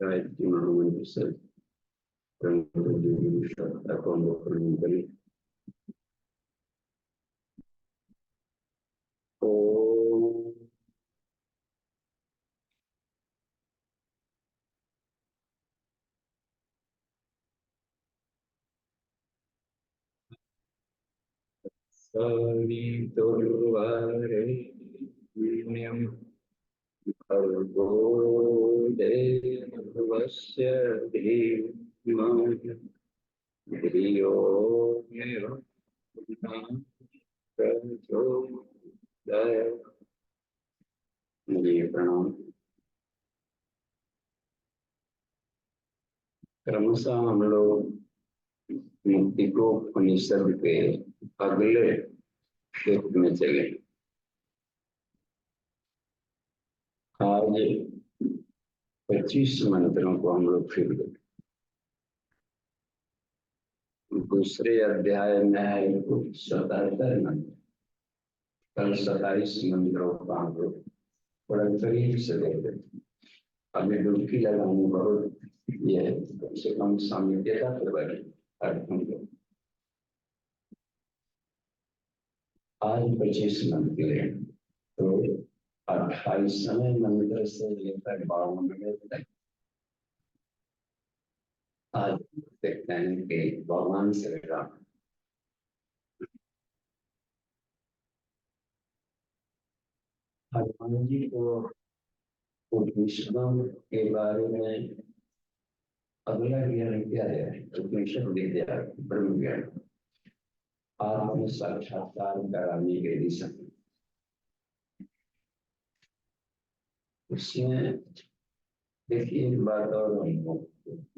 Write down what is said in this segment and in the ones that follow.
गायत्री महामंत्र से को हम लोग प्रणाम करें। ओम सवितुर्वरेण्यं भर्गो देवस्य धीमहि धियो यो न प्रचोदयात्। मुझे प्रणाम। क्रमशः हम लोग मुक्ति को उपनिषद के अगले श्लोक में चले। आज 25 मंत्रों को हम लोग फिर दूसरे अध्याय में है 77 मंत्र। कल 27 मंत्रों का हम लोग बड़ा करीब से देखते। अभी डुबकी लगाने बहुत ये है, कम से कम सामिप्यता तो बड़ी अर्थों को। आज 25 मंत्र है तो 28वें मंत्र से लेकर 52वें तक आज देखते हैं कि भगवान श्री राम हनुमान जी को उपनिषदों के बारे में अगला ज्ञान क्या है। उपनिषद विद्या ब्रह्म ज्ञान आत्म साक्षात्कार कराने के दिशा उसमें देखिए एक बात और हमको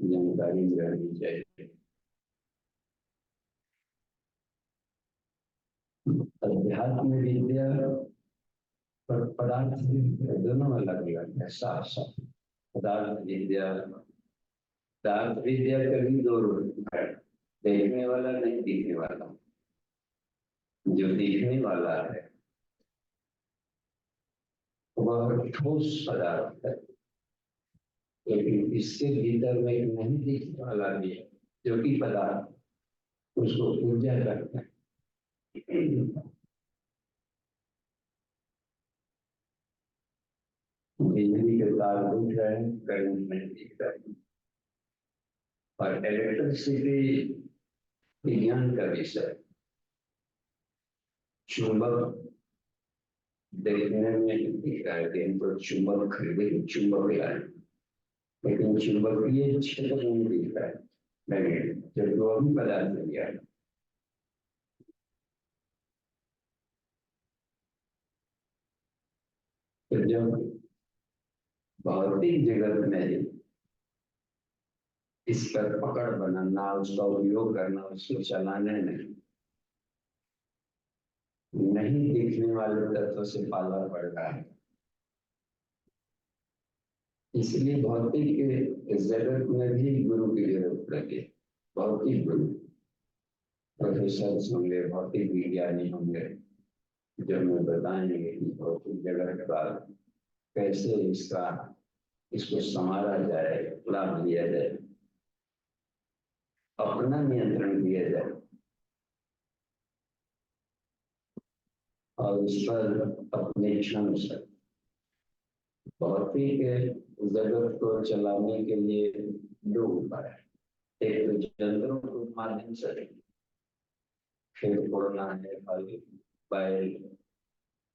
जानकारी रहनी चाहिए। अध्यात्म विद्या और पदार्थ विद्या दोनों अलग अलग है। साफ साफ पदार्थ विद्या पदार्थ विद्या कभी दो रूप है। देखने वाला नहीं दिखने वाला। जो दिखने वाला है वह ठोस पदार्थ है, लेकिन इसके भीतर में नहीं दिखने वाला भी है जो कि पदार्थ, उसको ऊर्जा करते हैं। बिजली के तार दिख रहे हैं, करंट नहीं दिख रहा है। और इलेक्ट्रिसिटी विज्ञान का विषय। चुंबक देखने में दिख रहा है कि इनको चुंबक खरीदे, चुंबक लाए, लेकिन चुंबकीय क्षेत्र नहीं दिख रहा है। नहीं, जब वो भी पदार्थ नहीं गया। तो जब भौतिक जगत में इस पर पकड़ बनाना, उसका उपयोग करना, उसको चलाने में नहीं दिखने वाले तत्व से पाला पड़ रहा है। इसलिए भौतिक जगत में भी गुरु की जरूरत पड़ती है। भौतिक गुरु, प्रोफेसर होंगे, भौतिक विज्ञानी होंगे, जो हमें बताएंगे कि भौतिक जगत का कैसे इसको संवारा जाए, लाभ लिया जाए, अपना नियंत्रण दिया जाए और इस पर अपने क्षण से भौतिक जगत को चलाने के लिए दो उपाय। एक तो यंत्रों के माध्यम से खेल फोड़ना है, बैल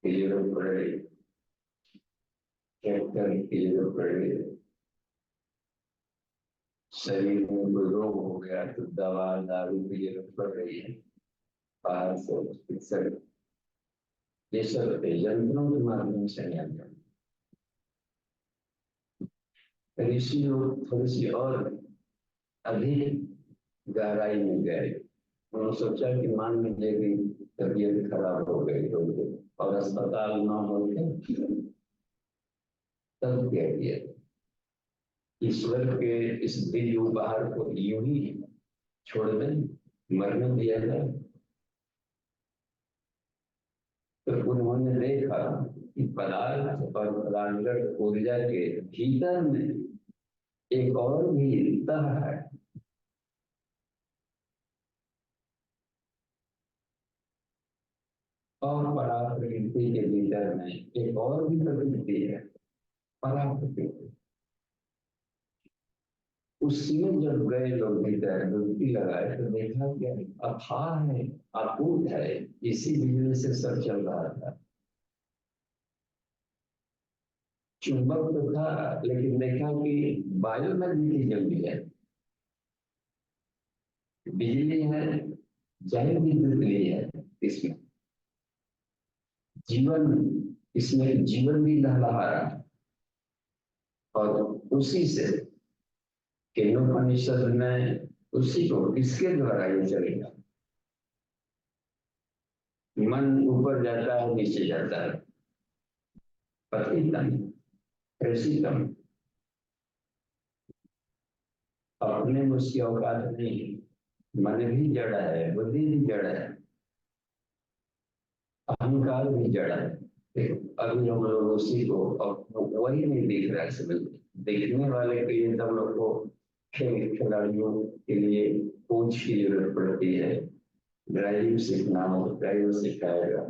की जरूरत पड़ेगी, ट्रैक्टर की जरूरत पड़ेगी, शरीर में कोई रोग हो गया तो दवा दारू की जरूरत पड़ रही है, बाहर से चिकित्सक, ये सब यंत्रों के माध्यम से नियंत्रण। ऋषि लोग थोड़ी सी और अधिक गहराई में गए। उन्होंने सोचा कि मान लीजिए कि तबीयत खराब हो गई तो और अस्पताल न हो तब क्या किया, ईश्वर के इस दिव्य उपहार को यूं ही छोड़ दें, मरने दिया जाए। तो उन्होंने देखा कि पदार्थ और पदार्थ ऊर्जा के भीतर में एक और भी तह है, और परा प्रकृति के भीतर में एक और भी प्रकृति है, परा प्रकृति। उसमें जब गए लोग भीतर डुबकी लगाए तो देखा क्या अथाह है, अकूट है, इसी बिजली से सब चल रहा था। चुंबक तो था लेकिन देखा कि बायोमैग्नेटिक जल्दी है, बिजली है, जल विद्युत ली है, इसमें जीवन, इसमें जीवन भी लहलहा रहा है। और उसी से केनोपनिषद में उसी को किसके द्वारा ये चलेगा, मन ऊपर जाता है नीचे जाता है, पतितम प्रेषितम, अपने में उसकी औकात नहीं। मन भी जड़ है, बुद्धि भी जड़ है, अहंकार भी जड़ है। अभी हम लोग उसी को, अब वही नहीं दिख रहा है समझ। देखने वाले के लिए हम लोग को खेल खिलाड़ियों के लिए कोच की जरूरत पड़ती है। ड्राइविंग सीखना हो, ड्राइवर सिखाएगा,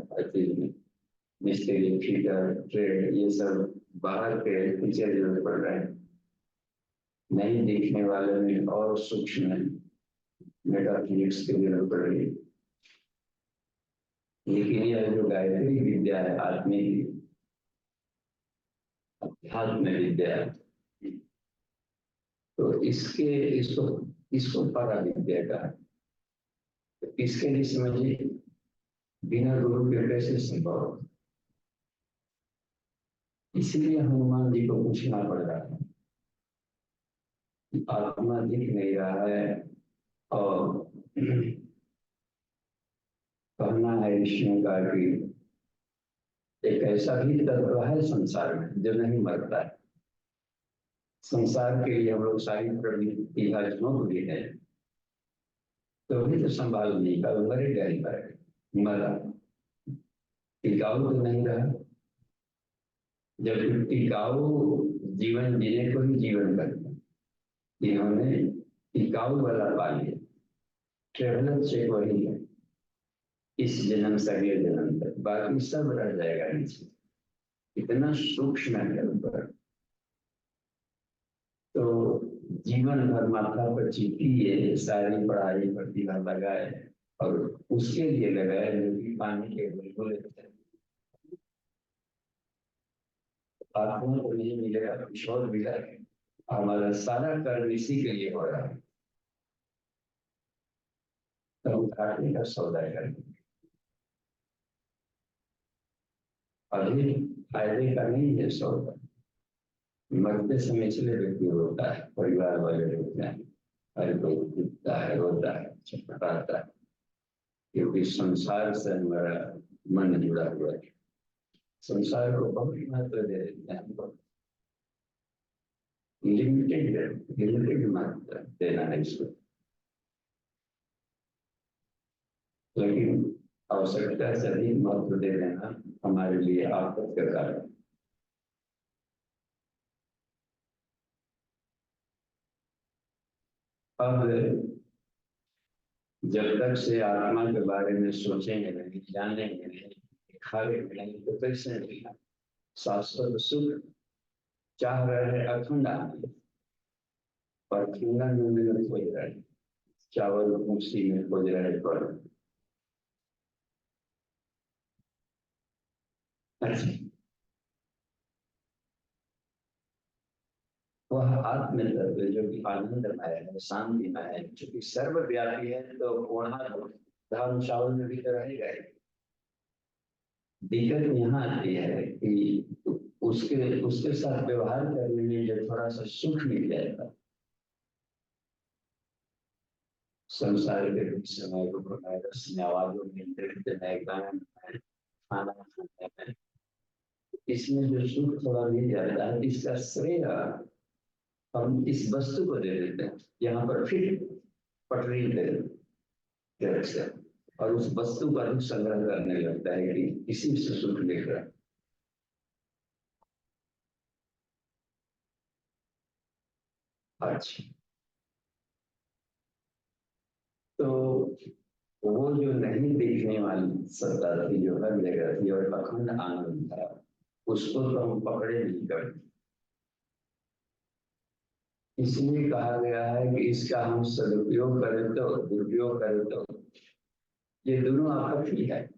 मिस्त्री, फीटर, ट्रेड, ये सब बाहर के टीचर जरूरत पड़ रहे हैं। नहीं दिखने वाले में और सूक्ष्म मेटाफिजिक्स की जरूरत पड़ रही है। लेकिन यह जो गायत्री विद्या है, आत्मिक अध्यात्म विद्या, तो इसके इसको इसको परा विद्या का, तो इसके लिए समझिए बिना गुरु के कैसे संभव। इसीलिए हनुमान जी को पूछना पड़ रहा है, आत्मा दिख नहीं रहा है और कहना है विष्णु का कि एक ऐसा भी तत्व है संसार में जो नहीं मरता है। संसार के लिए हम लोग सारी प्रवृत्ति झोंक भी है, तो भी तो संभाल नहीं कर, मरेगा ही मरेगा, मरा टिकाऊ तो नहीं रहा। जब टिकाऊ जीवन जीने को ही जीवन करते, इन्होंने टिकाऊ वाला पा लिया। ट्रेवलर चेक वही है, इस जन्म से अगले जन्म तक, बाकी सब रह जाएगा नीचे। इतना सूक्ष्म है ऊपर। तो जीवन भर माथा पर चिपकी सारी पढ़ाई प्रतिभा लगाए, और उसके लिए लगाए जो कि पानी के बुलबुले थे। आत्मा को नहीं मिलेगा, कुछ और मिला। हमारा सारा कर्म इसी के लिए हो रहा है, तो हम घाटे का सौदा करेंगे। अभी फायदे का नहीं है सौदा। मरते समय इसलिए व्यक्ति होता है, परिवार वाले होते हैं, हर कोई दिखता है, रोता है, छटपटाता है, क्योंकि संसार से हमारा मन जुड़ा हुआ है। संसार को बहुत महत्व दे देते हैं, लिमिटेड लिमिटेड महत्व देना है इसको, लेकिन आवश्यकता से अधिक महत्व दे देना हमारे लिए आफत का कारण। अब जब तक से आत्मा के बारे में सोचेंगे नहीं, जानेंगे नहीं, खाएंगे नहीं, तो कैसे मिलेगा। शाश्वत सुख चाह रहे हैं अखंड आनंद, पर खंडन में खोज रहे, चावल भूसी में खोज रहे पर। अच्छा, वह आत्म तत्व जो कि आनंदमय है, शांतिमय है, जो कि सर्वव्यापी है, तो वहां धर्म चावल में भी तो रहेगा ही। दिक्कत यहाँ आती है कि उसके उसके साथ व्यवहार करने में जब थोड़ा सा सुख मिल जाएगा, संसार के कुछ समय को रस्म आवाजों में, नृत्य में, गान में, खाना खाने में, इसमें जो सुख थोड़ा मिल जाता है, इसका श्रेय हम इस वस्तु को दे देते हैं। यहाँ पर फिर पटरी दे देते हैं और उस वस्तु का अधिक संग्रह करने लगता है कि इसी से सुख मिल रहा है। अच्छा, तो वो जो नहीं दिखने वाली सत्ता थी, जो हर जगह थी और अखंड आनंद था, उसको तो हम पकड़े नहीं कर। इसलिए कहा गया है कि इसका हम सदुपयोग करें तो, दुरुपयोग करें तो, ये दोनों आपस ही है।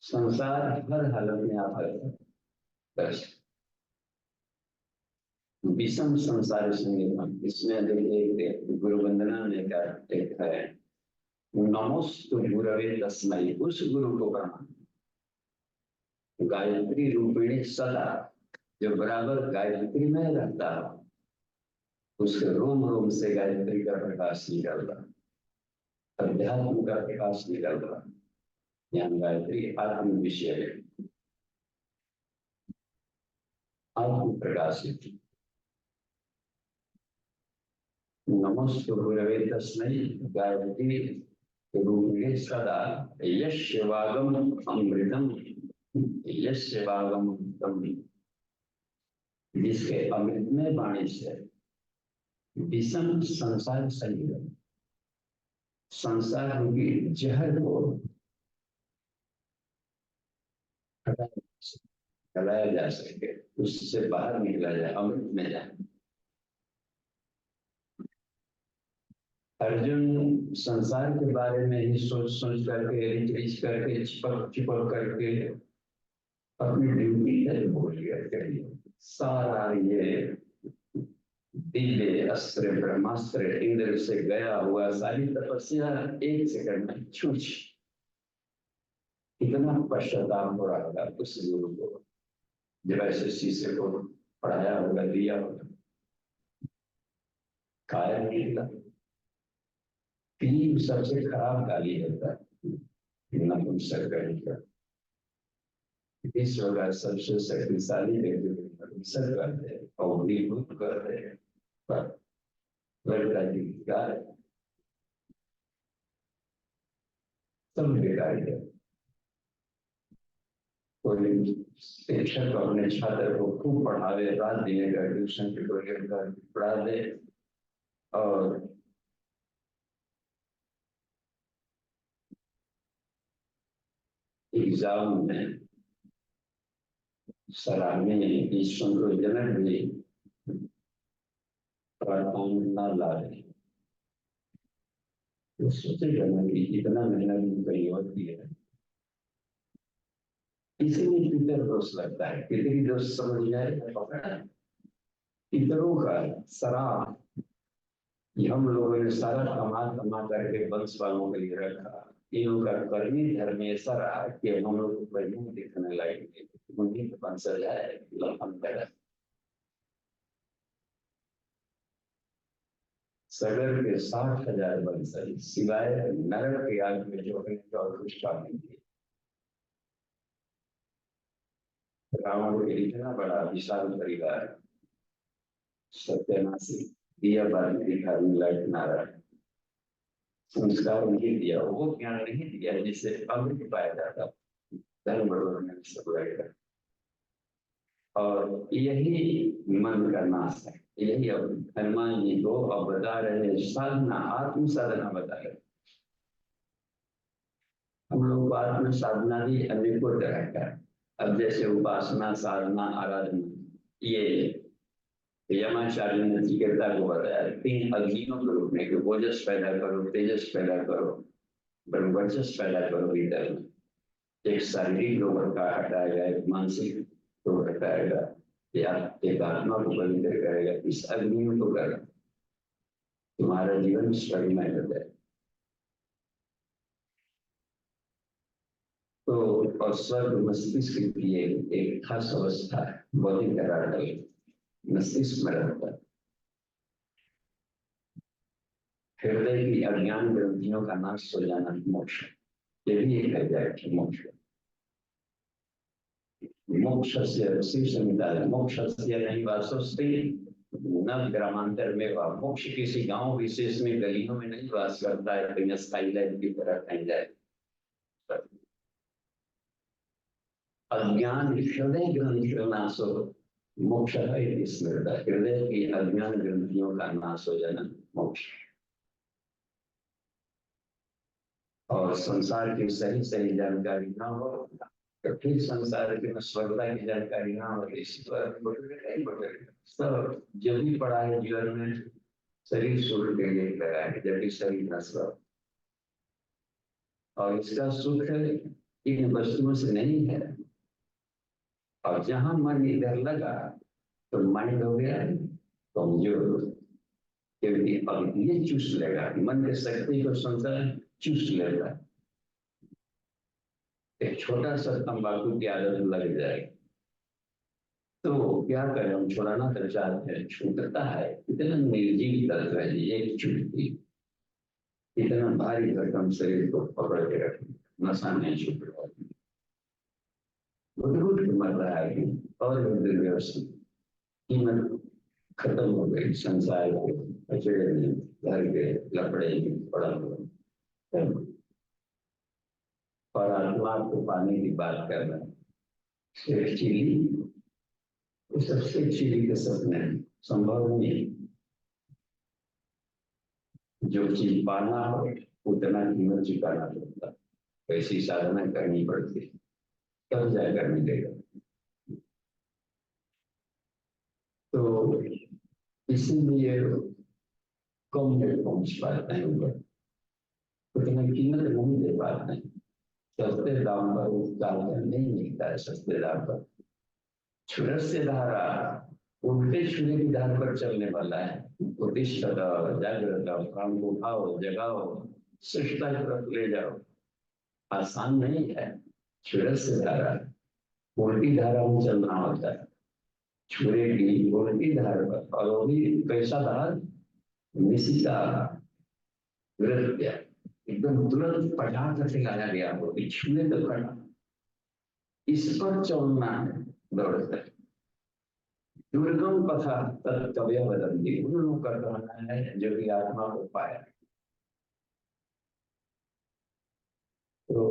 संसार हर हालत में आप बस विषम संसार संगीतम, इसमें देखिए गुरु वंदना में क्या एक है, नमोस्तु गुरवे तस्मै, उस गुरु को प्रणाम, गायत्री रूपिणी सदा, जो बराबर गायत्री में रहता है, उसके रोम रोम से गायत्री का प्रकाश निकल रहा, अध्यात्म का प्रकाश निकल रहा। यहाँ गायत्री आत्म विषय है, आत्म प्रकाशित। नमोस्तु गुरवे तस्मै गायत्री रूपिणे सदा, यस्य वागम अमृतम, यस्य वागम अमृतम, जिसके अमृत में वाणी से विषम संसार संयोग, संसार रूपी जहर को हटाया जा सके, उससे बाहर निकला जाए, अमृत में जाए। अर्जुन संसार के बारे में ही सोच सोच करके, रिच करके, चिपक चिपक करके अपनी ड्यूटी है भूल गया। करिए सारा ये दिव्य अस्त्र ब्रह्मास्त्र इंद्र से गया हुआ सारी तपस्या एक सेकंड में छूट। इतना पश्चाताप हो रहा था उस गुरु को, जब ऐसे शीशे को पढ़ाया होगा, दिया होगा, कायर निकला। तीन सबसे खराब गाली होता है नपुंसक का, विश्व का सबसे शक्तिशाली व्यक्ति नपुंसक करते और विभूत करते हैं, पर लड़का जी गाय सब बेकार है। कोई शिक्षक अपने छात्र को खूब पढ़ावे, रात दिन का ट्यूशन पढ़ा दे, और एग्जाम में सराहनीय संतोषजनक भी परिणाम न ला रहे, तो सोचेगा ना कि इतना मेहनत कहीं और किया है। इसीलिए टीचर दोष लगता है, कितनी दोष समझ जाए पकड़ा टीचरों का शराब, हम लोगों ने सारा कमा कमा करके वंश वालों के लिए रखा। इनका कर्मी धर्म ऐसा रहा कि हम लोग को परिणाम दिखने लगे, उन्हीं के वंशज है हम कर सगर के 60,000 वंशज, सिवाय नरक के आग में जो है और कुछ काम नहीं किया। रावण के इतना बड़ा विशाल परिवार, सत्यानाशी, दिया बारी भिखारी लाइट नारायण, संस्कार नहीं दिया, वो ज्ञान नहीं दिया जिससे अमृत पाया जाता, धर्म बढ़ोतरी में सब रहेगा। और यही मन का नाश है, यही अब हनुमान जी को अब बता रहे साधना, आत्म साधना बता रहे। हम लोग आत्म साधना भी अनेकों तरह का, अब जैसे उपासना, साधना, आराधना, ये यमाचार्य ने चिकित्सा को बताया 3 अग्नियों के रूप में, कि ओजस पैदा करो, तेजस पैदा करो, ब्रह्मवर्चस पैदा करो भीतर में। एक शारीरिक रोग का हटाएगा, एक मानसिक रोग हटाएगा, या एक आत्मा को पवित्र करेगा। इस अग्नियों को करेगा, तुम्हारा जीवन स्वर्गमय हो जाए। तो और स्वर्ग मस्तिष्क की एक खास अवस्था है, बौद्धिक करार मस्तिष्क में रहता है। हृदय की अज्ञान ग्रंथियों का नाश हो जाना मोक्ष, ये भी एक है मोक्ष। मोक्ष से शिव संहिता है, मोक्ष से नहीं वासस्ते न ग्रामांतर में वा, मोक्ष किसी गांव विशेष में गलियों में नहीं वास करता है, कहीं स्थायी लाइफ की तरह कहीं जाए। अज्ञान हृदय ग्रंथ नाश हो, मोक्ष है स्मृत, हृदय की अज्ञान ग्रंथियों का नाश हो जाना मोक्ष। और संसार की सही सही जानकारी ना हो तो फिर संसार की नश्वरता की जानकारी ना हो, ईश्वर सब जो भी पड़ा है जीवन में, शरीर सुख के लिए लगा है, जबकि शरीर नश्वर। और इसका सुख इन वस्तुओं से नहीं है। और जहां मन इधर लगा तो माइंड हो गया कमजोर, क्योंकि अब ये चूस लेगा, मन के शक्ति को संसार चूस लेगा। एक छोटा सा तंबाकू की आदत लग जाए तो क्या करें, हम छुड़ाना तो चाहते हैं, छूटता है इतना निर्जीव दर्द है, एक छूटती, इतना भारी भरकम शरीर को पकड़ के रखें, नशा नहीं छूट रहा, घुट मर रहा है। और व्यवस्थित कीमत खत्म हो गई, संसार के अचेड़े में, घर के लपड़े में पड़ा हुआ। और आत्मा को पाने की बात कर रहे हैं, सिर्फ चिली, वो सबसे चिली के सपने संभव नहीं। जो चीज पाना हो उतना कीमत चुकाना पड़ता, वैसी साधना करनी पड़ती, तब जाकर मिलेगा। तो इसीलिए कम में पहुंच पाते हैं ऊपर, उतना कीमत नहीं दे पाते हैं। सस्ते दाम पर उदाहरण नहीं मिलता है, सस्ते दाम पर छुरत से धारा उल्टे छुरे की धार पर चलने वाला है। उद्दिष्ट जागृत काम को उठाओ, जगाओ, सृष्टा की तरफ ले जाओ, आसान नहीं है। छुरत से धारा उल्टी धारा में चलना होता है, छुरे की उल्टी धार पर, और वो भी कैसा धार, निशिता नृत्य, एकदम तुरंत पटाख से लाया गया हो, छुए तो करना, इस पर चलना है, दौड़ता है। दुर्गम पथा तत्कव्य बदलती, उन कर रहना है जो भी आत्मा को पाया। तो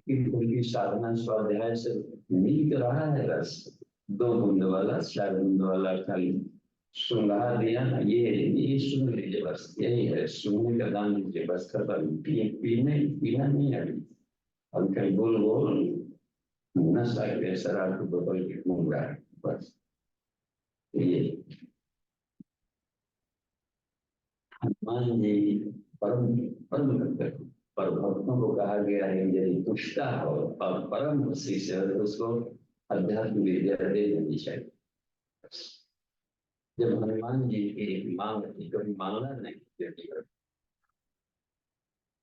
उनकी साधना स्वाध्याय से मिल रहा है रस, 2 बूंद वाला 4 बूंद वाला खाली सुंघा दिया, ये सुन लीजिए बस, यही है सुनने का दान लीजिए बस, खत्म। पीने पीना नहीं है अभी, अब कहीं बोल बोल नशा के शराब की बोतल की घूम रहा है बस। ये हनुमान जी परम परम भक्त है। पर भक्तों को कहा गया है यदि तुष्टा हो और परम शिष्य है तो उसको अध्यात्म विद्या दे देनी चाहिए। जब हनुमान जी की मांग थी, कभी मांगना नहीं देती,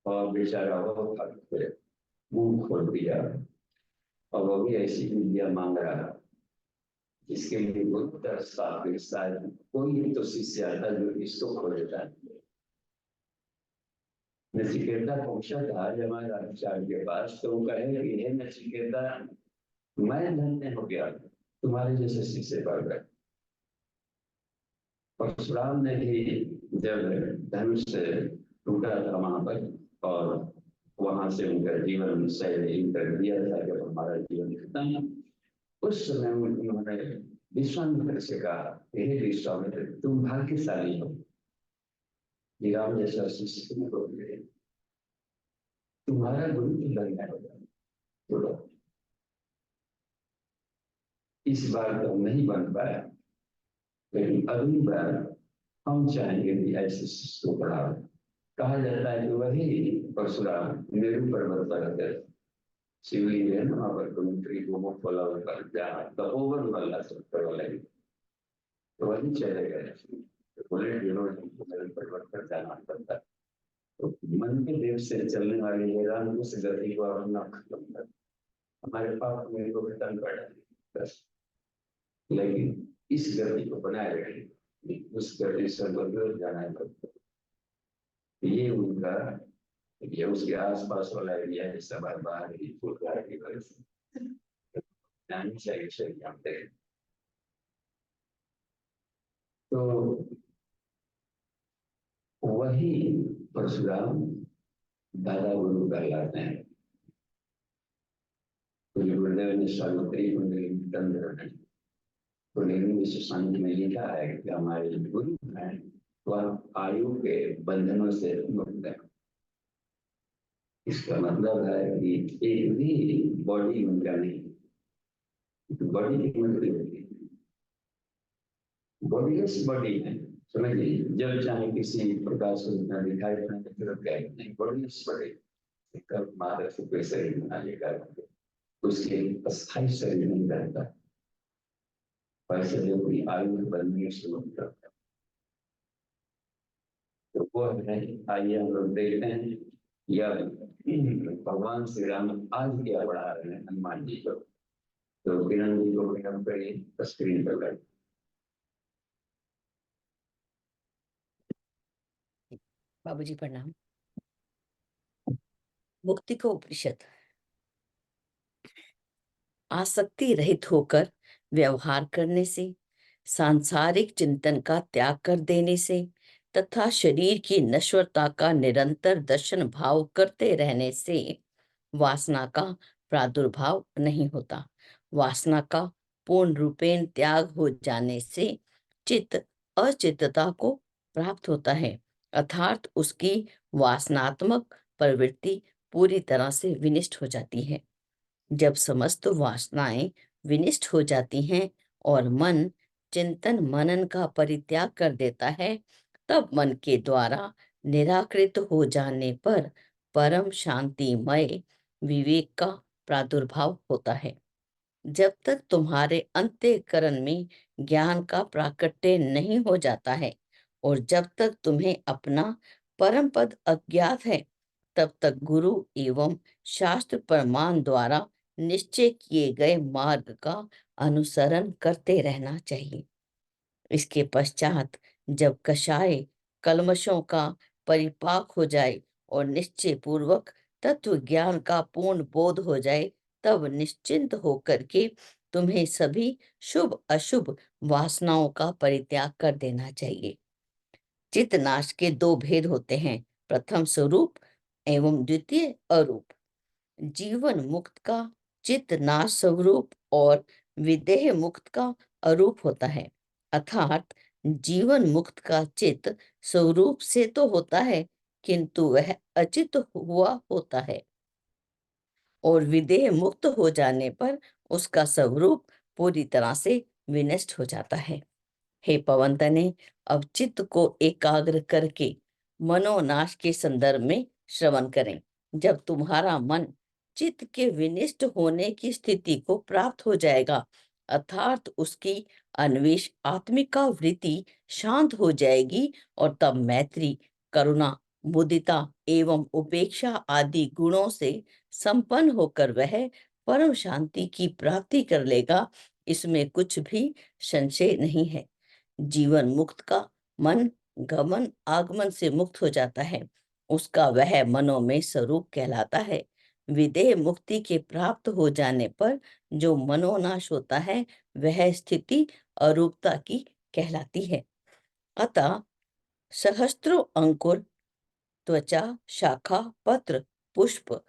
और बेचारा वो भक्त मुंह खोल दिया, और वो भी ऐसी विद्या मांग रहा जिसके लिए गुरु तरसता, फिर शायद कोई तो शिष्य आता जो इसको खोल देता है। नचिकेता पहुंचा था जमाचार्य के पास, तो वो कहे कि हे नचिकेता, मैं धन्य हो गया तुम्हारे जैसे शिष्य पढ़ गए। परशुराम ने भी जब धनुष से टूटा था वहां पर, और वहां से उनका जीवन शैली कर दिया था, जब हमारा जीवन खत्म, उस समय उन्होंने विश्वामित्र से कहा, हे विश्वामित्र तुम भाग्यशाली हो, राम जैसा शिष्य तुमको मिले, तुम्हारा गुरु तो धन्य होगा। तो इस बार तो नहीं बन पाया, लेकिन अगली बार हम चाहेंगे कि ऐसे शिष्य को पढ़ाओ। कहा जाता है कि वही परशुराम मेरू पर्वत पर शिवलिंग है ना, वहां पर कुंत्री को फॉलो कर जहाँ तपोवन वाला सत्तर वाला, तो वही चले गए। तो बोले मेरू पर्वत पर जाना पड़ता है। तो मन के देव से चलने वाले हैरान उस गति को अपना खत्म कर, हमारे पाप में को खत्म कर डाले बस, लेकिन इस गति को बनाए रखें, उस गति से बदल जाना है। ये उनका, ये उसके आसपास वाला एरिया है, सब बाहर ही फुटकार की वजह से जानी चाहिए शरीर जानते हैं। तो वही परशुराम दादा गुरु कहलाते हैं। तो गुरुदेव ने सावित्री कुंडली तंत्र कुंडली शांति में लिखा है कि हमारे गुरु हैं वह आयु के बंधनों से मुक्त है। इसका मतलब है कि एक भी बॉडी उनका नहीं, बॉडी की मंत्री होती है, बॉडीलेस बॉडी है। समझिए, जब चाहे किसी प्रकार से दिखाई देना तो क्या नहीं, बॉडीलेस बॉडी कब मारे से कोई शरीर बना लेकर उसके अस्थायी शरीर नहीं रहता, वैसे जो कोई आयु बनने से मुक्त करता है तो वो है। आइए हम लोग देखते हैं या भगवान श्री राम आज क्या पढ़ा रहे हैं हनुमान जी को। तो किरण जी को हम करिए स्क्रीन पर कर। बाबूजी प्रणाम। मुक्ति को उपनिषद। आसक्ति रहित होकर व्यवहार करने से, सांसारिक चिंतन का त्याग कर देने से तथा शरीर की नश्वरता का निरंतर दर्शन भाव करते रहने से वासना का प्रादुर्भाव नहीं होता। वासना का पूर्ण रूपेण त्याग हो जाने से चित्त अचित्तता को प्राप्त होता है, अर्थात उसकी वासनात्मक प्रवृत्ति पूरी तरह से विनष्ट हो जाती है। जब समस्त वासनाएं विनष्ट हो जाती हैं और मन चिंतन मनन का परित्याग कर देता है, तब मन के द्वारा निराकृत हो जाने पर परम शांतिमय विवेक का प्रादुर्भाव होता है। जब तक तुम्हारे अंतःकरण में ज्ञान का प्राकट्य नहीं हो जाता है और जब तक तुम्हें अपना परम पद अज्ञात है, तब तक गुरु एवं शास्त्र प्रमाण द्वारा निश्चय किए गए मार्ग का अनुसरण करते रहना चाहिए। इसके पश्चात जब कषाय कल्मशों का परिपाक हो जाए और निश्चय पूर्वक तत्व ज्ञान का पूर्ण बोध हो जाए, तब निश्चिंत होकर के तुम्हें सभी शुभ अशुभ वासनाओं का परित्याग कर देना चाहिए। चित्त नाश के दो भेद होते हैं, प्रथम स्वरूप एवं द्वितीय अरूप। जीवन मुक्त का चित्त नाश स्वरूप और विदेह मुक्त का अरूप होता है, अर्थात जीवन मुक्त का चित्त स्वरूप से तो होता है किंतु वह अचित हुआ होता है और विदेह मुक्त हो जाने पर उसका स्वरूप पूरी तरह से विनष्ट हो जाता है। हे पवन तने, अब चित्त को एकाग्र करके मनोनाश के संदर्भ में श्रवण करें। जब तुम्हारा मन चित्त के विनिष्ट होने की स्थिति को प्राप्त हो जाएगा, अर्थात उसकी अन्वेष आत्मिका वृत्ति शांत हो जाएगी और तब मैत्री, करुणा, मुदिता एवं उपेक्षा आदि गुणों से संपन्न होकर वह परम शांति की प्राप्ति कर लेगा। इसमें कुछ भी संशय नहीं है। जीवन मुक्त का मन गमन आगमन से मुक्त हो जाता है, उसका वह मनों में स्वरूप कहलाता है। विदेह मुक्ति के प्राप्त हो जाने पर जो मनोनाश होता है, वह स्थिति अरूपता की कहलाती है। अतः सहस्त्रों अंकुर, त्वचा, शाखा, पत्र, पुष्प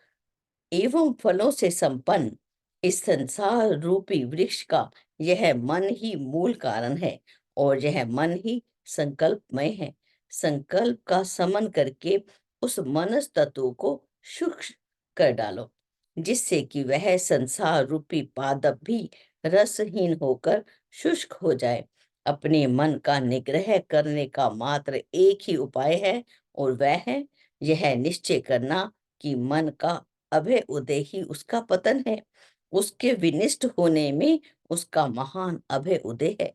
एवं फलों से संपन्न इस संसार रूपी वृक्ष का यह मन ही मूल कारण है और यह मन ही संकल्पमय है। संकल्प का समन करके उस मनस तत्व को सूक्ष्म कर डालो, जिससे कि वह संसार रूपी पादप भी रसहीन होकर शुष्क हो जाए। अपने मन का निग्रह करने का मात्र एक ही उपाय है और वह है यह निश्चय करना कि मन का अभय उदय ही उसका पतन है, उसके विनिष्ट होने में उसका महान अभय उदय है।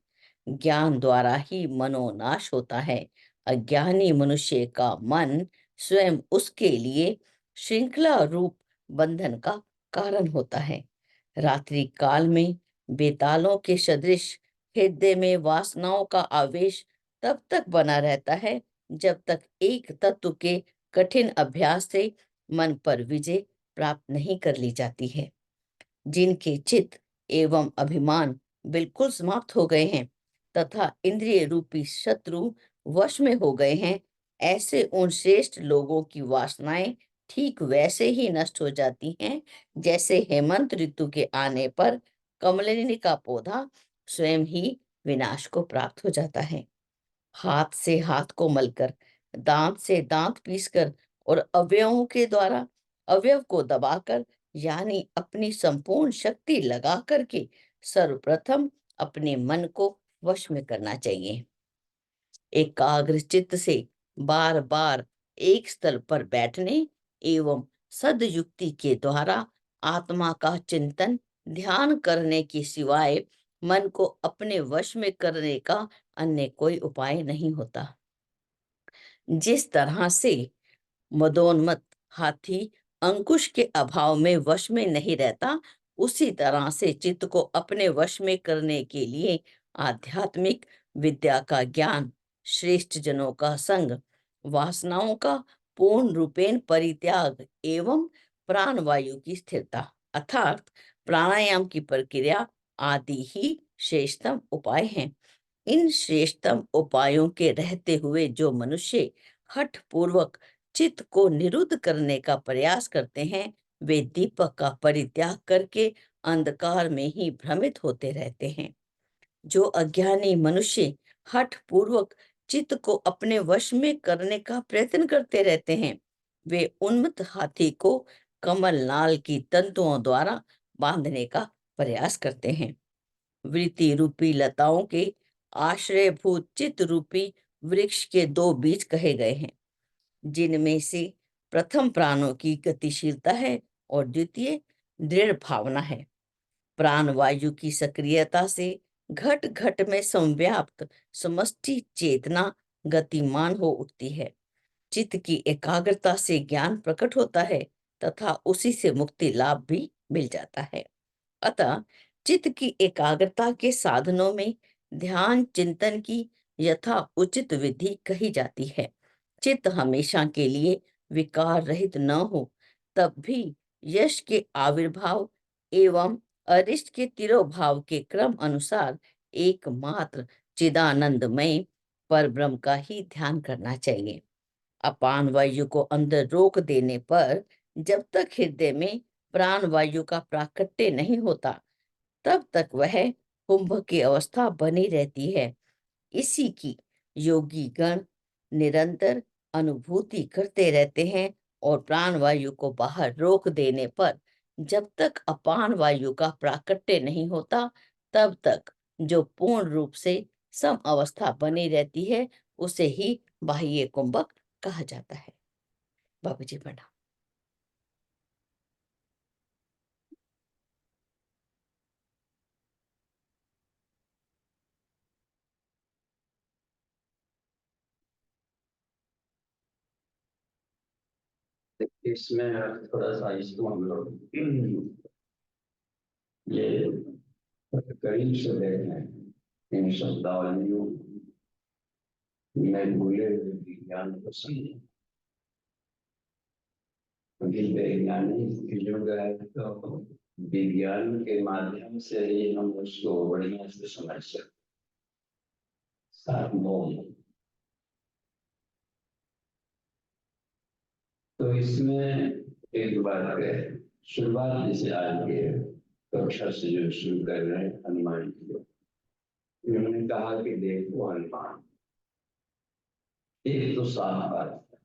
ज्ञान द्वारा ही मनोनाश होता है। अज्ञानी मनुष्य का मन स्वयं उसके लिए श्रृंखला रूप बंधन का कारण होता है। रात्रि काल में बेतालों के सदृश हृदय में वासनाओं का आवेश तब तक बना रहता है जब तक एक तत्व के कठिन अभ्यास से मन पर विजय प्राप्त नहीं कर ली जाती है। जिनके चित्त एवं अभिमान बिल्कुल समाप्त हो गए हैं तथा इंद्रिय रूपी शत्रु वश में हो गए हैं, ऐसे उन श्रेष्ठ लोगों की वासनाएं ठीक वैसे ही नष्ट हो जाती हैं जैसे हेमंत ऋतु के आने पर कमलिनी का पौधा स्वयं ही विनाश को प्राप्त हो जाता है। हाथ से हाथ को मलकर, दांत से दांत पीसकर और अवयवों के द्वारा अवयव को दबाकर, यानी अपनी संपूर्ण शक्ति लगा करके सर्वप्रथम अपने मन को वश में करना चाहिए। एकाग्र चित्त से बार बार एक स्थल पर बैठने एवं सदयुक्ति के द्वारा आत्मा का चिंतन ध्यान करने के सिवाय मन को अपने वश में करने का अन्य कोई उपाय नहीं होता। जिस तरह से मदोन्मत्त हाथी अंकुश के अभाव में वश में नहीं रहता, उसी तरह से चित्त को अपने वश में करने के लिए आध्यात्मिक विद्या का ज्ञान, श्रेष्ठ जनों का संग, वासनाओं का पूर्ण रूपेण परित्याग एवं प्राणवायु की स्थिरता अर्थात प्राणायाम की प्रक्रिया आदि ही श्रेष्ठतम उपाय हैं। इन श्रेष्ठतम उपायों के रहते हुए जो मनुष्य हठ पूर्वक चित्त को निरुद्ध करने का प्रयास करते हैं, वे दीपक का परित्याग करके अंधकार में ही भ्रमित होते रहते हैं। जो अज्ञानी मनुष्य हठ पूर्वक चित्त को अपने वश में करने का प्रयत्न करते रहते हैं, वे उन्मत्त हाथी को कमल नाल की तंतुओं द्वारा बांधने का प्रयास करते हैं। वृत्ति रूपी लताओं के आश्रयभूत चित्त रूपी वृक्ष के दो बीज कहे गए हैं, जिनमें से प्रथम प्राणों की गतिशीलता है और द्वितीय दृढ़ भावना है। प्राण वायु की सक्रियता से घट घट में संव्याप्त समष्टि चेतना गतिमान हो उठती है। चित्त की एकाग्रता से ज्ञान प्रकट होता है तथा उसी से मुक्ति लाभ भी मिल जाता है। अतः चित्त की एकाग्रता के साधनों में ध्यान चिंतन की यथा उचित विधि कही जाती है। चित्त हमेशा के लिए विकार रहित न हो, तब भी यश के आविर्भाव एवं अरिष्ट के तिरोभाव के क्रम अनुसार एकमात्र चिदानंदमय पर ब्रह्म का ही ध्यान करना चाहिए। अपान वायु को अंदर रोक देने पर जब तक हृदय में प्राण वायु का प्राकट्य नहीं होता, तब तक वह कुंभ की अवस्था बनी रहती है। इसी की योगी गण निरंतर अनुभूति करते रहते हैं और प्राण वायु को बाहर रोक देने पर जब तक अपान वायु का प्राकट्य नहीं होता, तब तक जो पूर्ण रूप से सम अवस्था बनी रहती है, उसे ही बाह्य कुंभक कहा जाता है। बाबू जी प्रणाम। इसमें थोड़ा सा इसको हम लोग ये करीब से देखें, इन शब्दावलियों में भूले हुए विज्ञान को समझें। वैज्ञानिक युग है तो विज्ञान के माध्यम से ही हम उसको बढ़िया से समझ सकते। तो इसमें एक बात है, शुरुआत जैसे आज के कक्षा से जो शुरू कर रहे हैं हनुमान जी, उन्होंने कहा कि देखो हनुमान, एक तो साफ बात है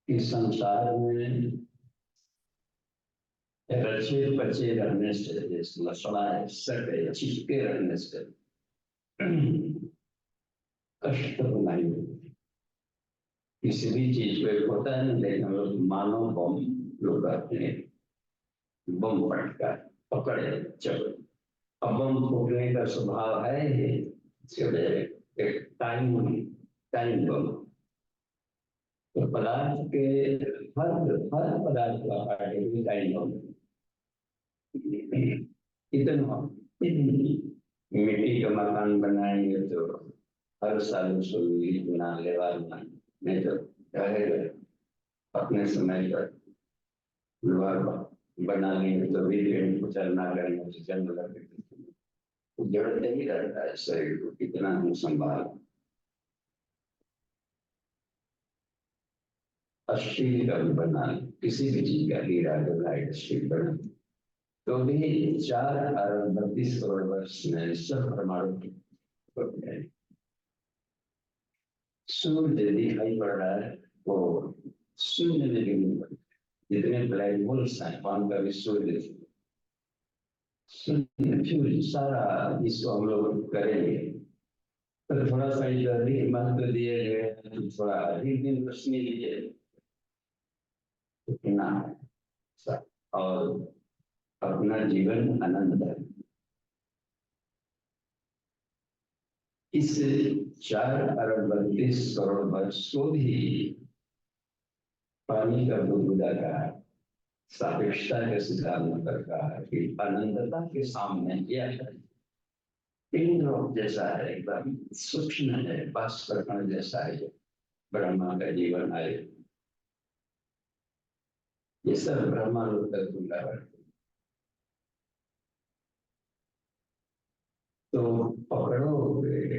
कि संसार में रचे बचे रहने से, मसला सके छिपके रहने से कष्ट तो नहीं होती। किसी भी चीज को एक होता है ना, लेकिन हम लोग मानो बम लोग अपने बम पटका पकड़े चलो, अब बम फूटने का स्वभाव है ये, चले एक टाइम टाइम बम। तो पदार्थ के हर हर पदार्थ का टाइम बम इतना मिट्टी का मकान बनाएंगे तो हर साल उसको बना लेवा नहीं तो रहेगा अपने समय पर लोहा बना लेंगे तो भी पेड़ को चलना करेंगे तो जन्म लगेगा, जड़ नहीं रहता है शरीर को कितना हम संभाल। स्टील का भी बना, किसी भी चीज का हीरा ग्रेनाइट स्टील बना, तो भी 4 अरब 32 करोड़ वर्ष में सब परमाणु हो गए। सूर्य दिखाई पड़ रहा है वो शून्य में गिनी पड़, जितने ब्लैक होल्स हैं वहां का भी सूर्य शून्य सारा, इसको हम लोग करेंगे तो थोड़ा सा इधर भी महत्व दिए गए तो थोड़ा अधिक दिन रोशनी लिए इतना है। और अपना जीवन आनंद है। इस 4 अरब 32 करोड़ वर्ष को भी पानी का बुलबुला का सापेक्षता के सिद्धांत पर कहा है कि अनंतता के सामने यह है पिंड जैसा है, एकदम सूक्ष्म है, भास्कर कण जैसा है। ब्रह्मा का जीवन है, ये सब ब्रह्मांड तक खुला है। तो पकड़ो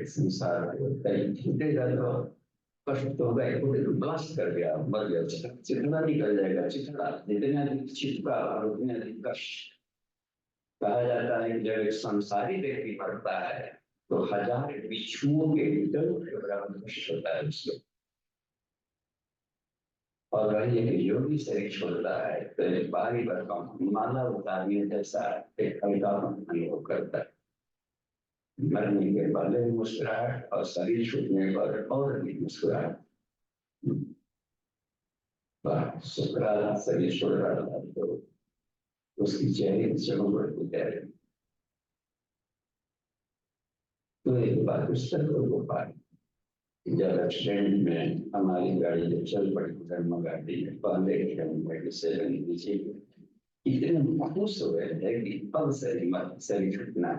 संसार को, कहीं छूटेगा तो कष्ट तो होगा, ब्लास्ट कर गया, मर गया, चिथड़ा निकल जाएगा, चिथड़ा जितने अधिक चिपका और उतने अधिक कष्ट। कहा जाता है कि जब एक संसारी व्यक्ति मरता है तो 1000 बिच्छुओं के बराबर कष्ट होता है उसको। और वही एक योगी शरीर छोड़ता है तो एक बारी भरकम माला उतारने जैसा एक हल्का अनुभव करता है। मरने के बाद मुस्कुराहट और शरीर छूटने पर और अधिक मुस्कुराहट। शुक्राचार्य शरीर छोड़ रहा था तो उसकी चेहरे की चमक बढ़ती जा रही। तो एक बार उस तरह को पाए जब एक्सीडेंट में हमारी गाड़ी जब चल पड़ी धर्म गाड़ी में पहले नीचे इतने खुश हो गए थे कि अब शरीर छूटना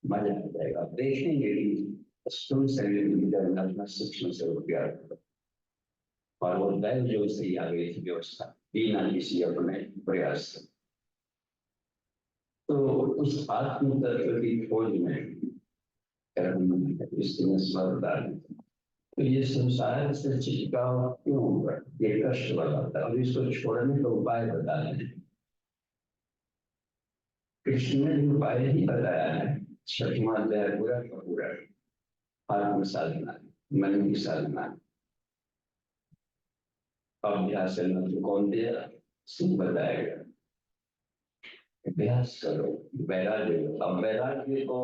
मजा आ जाएगा। देखेंगे कि स्थूल शरीर में जब अपना सूक्ष्म से हो गया और वो दैव जो से आ गई थी व्यवस्था बिना किसी अपने प्रयास से। तो उस आत्म तत्व की खोज में तो ये संसार से चिपकाव क्यों होगा, ये कष्ट बताता है और इसको छोड़ने का उपाय बताया है। कृष्ण ने भी उपाय ही बताया है। 6वां अध्याय पूरा का पूरा आत्म साधना, मन की साधना, अभ्यास मंत्र कौन दिया, सिंह बताएगा। अभ्यास करो, वैराग्य लो। अब वैराग्य को,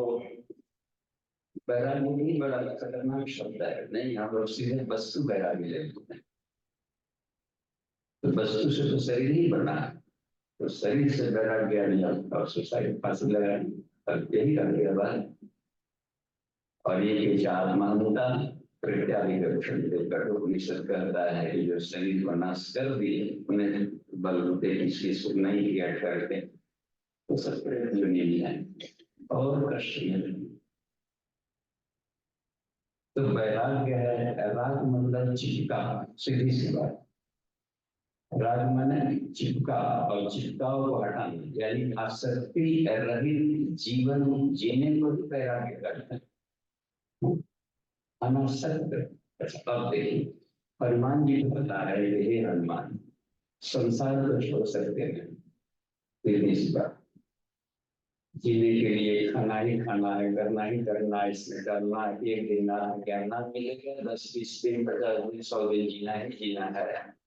वैराग्य नहीं बड़ा खतरनाक शब्द है, नहीं हम लोग सीधे वस्तु वैराग्य लेते हैं। तो वस्तु से तो शरीर ही बना है, तो शरीर से वैराग्य नहीं आता और सोसाइटी फांसी लगा यही करने के बाद। और ये आत्मानता उपनिषद कहता है कि जो शरीर को नाश कर दिए उन्हें बलबूते किसी सुख नहीं किया करते तो सब जो नहीं है और कष्ट में। तो वैराग्य है, राग मतलब चिपका, सीधी सी बात। राग माने चिपका और चिपकाव को हटाना, यानी आसक्ति रहित जीवन जीने को भी वैराग्य करते हैं। अनासक्त। अब देखिए हनुमान जी को बता रहे थे, हे हनुमान संसार को छोड़ सकते हैं, सीधी सी बात। जीने के लिए खाना ही खाना है, करना ही करना है, इसमें करना है, एक दिन ज्ञान मिलेगा, 10 20 दिन 50 दिन 100 दिन जीना ही जीना है।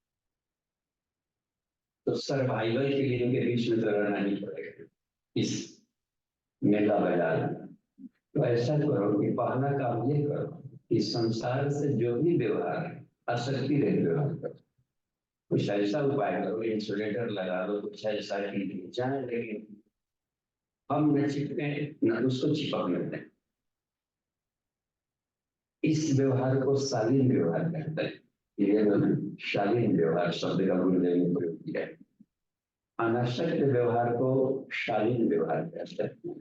तो सर्वाइवल के लिए उनके बीच में तो रहना ही पड़ेगा इस मेला बाजार में। तो ऐसा करो कि पहला काम ये करो कि संसार से जो भी व्यवहार है आसक्ति रहित व्यवहार करो। कुछ ऐसा उपाय करो, इंसुलेटर लगा दो, कुछ ऐसा कि जाए लेकिन हम न चिपके न उसको चिपकने दें। इस व्यवहार को शालीन व्यवहार कहते हैं। ये शालीन व्यवहार शब्द का गुरुदेव ने प्रयोग किया है। अनासक्त व्यवहार को शालीन व्यवहार कहते हैं।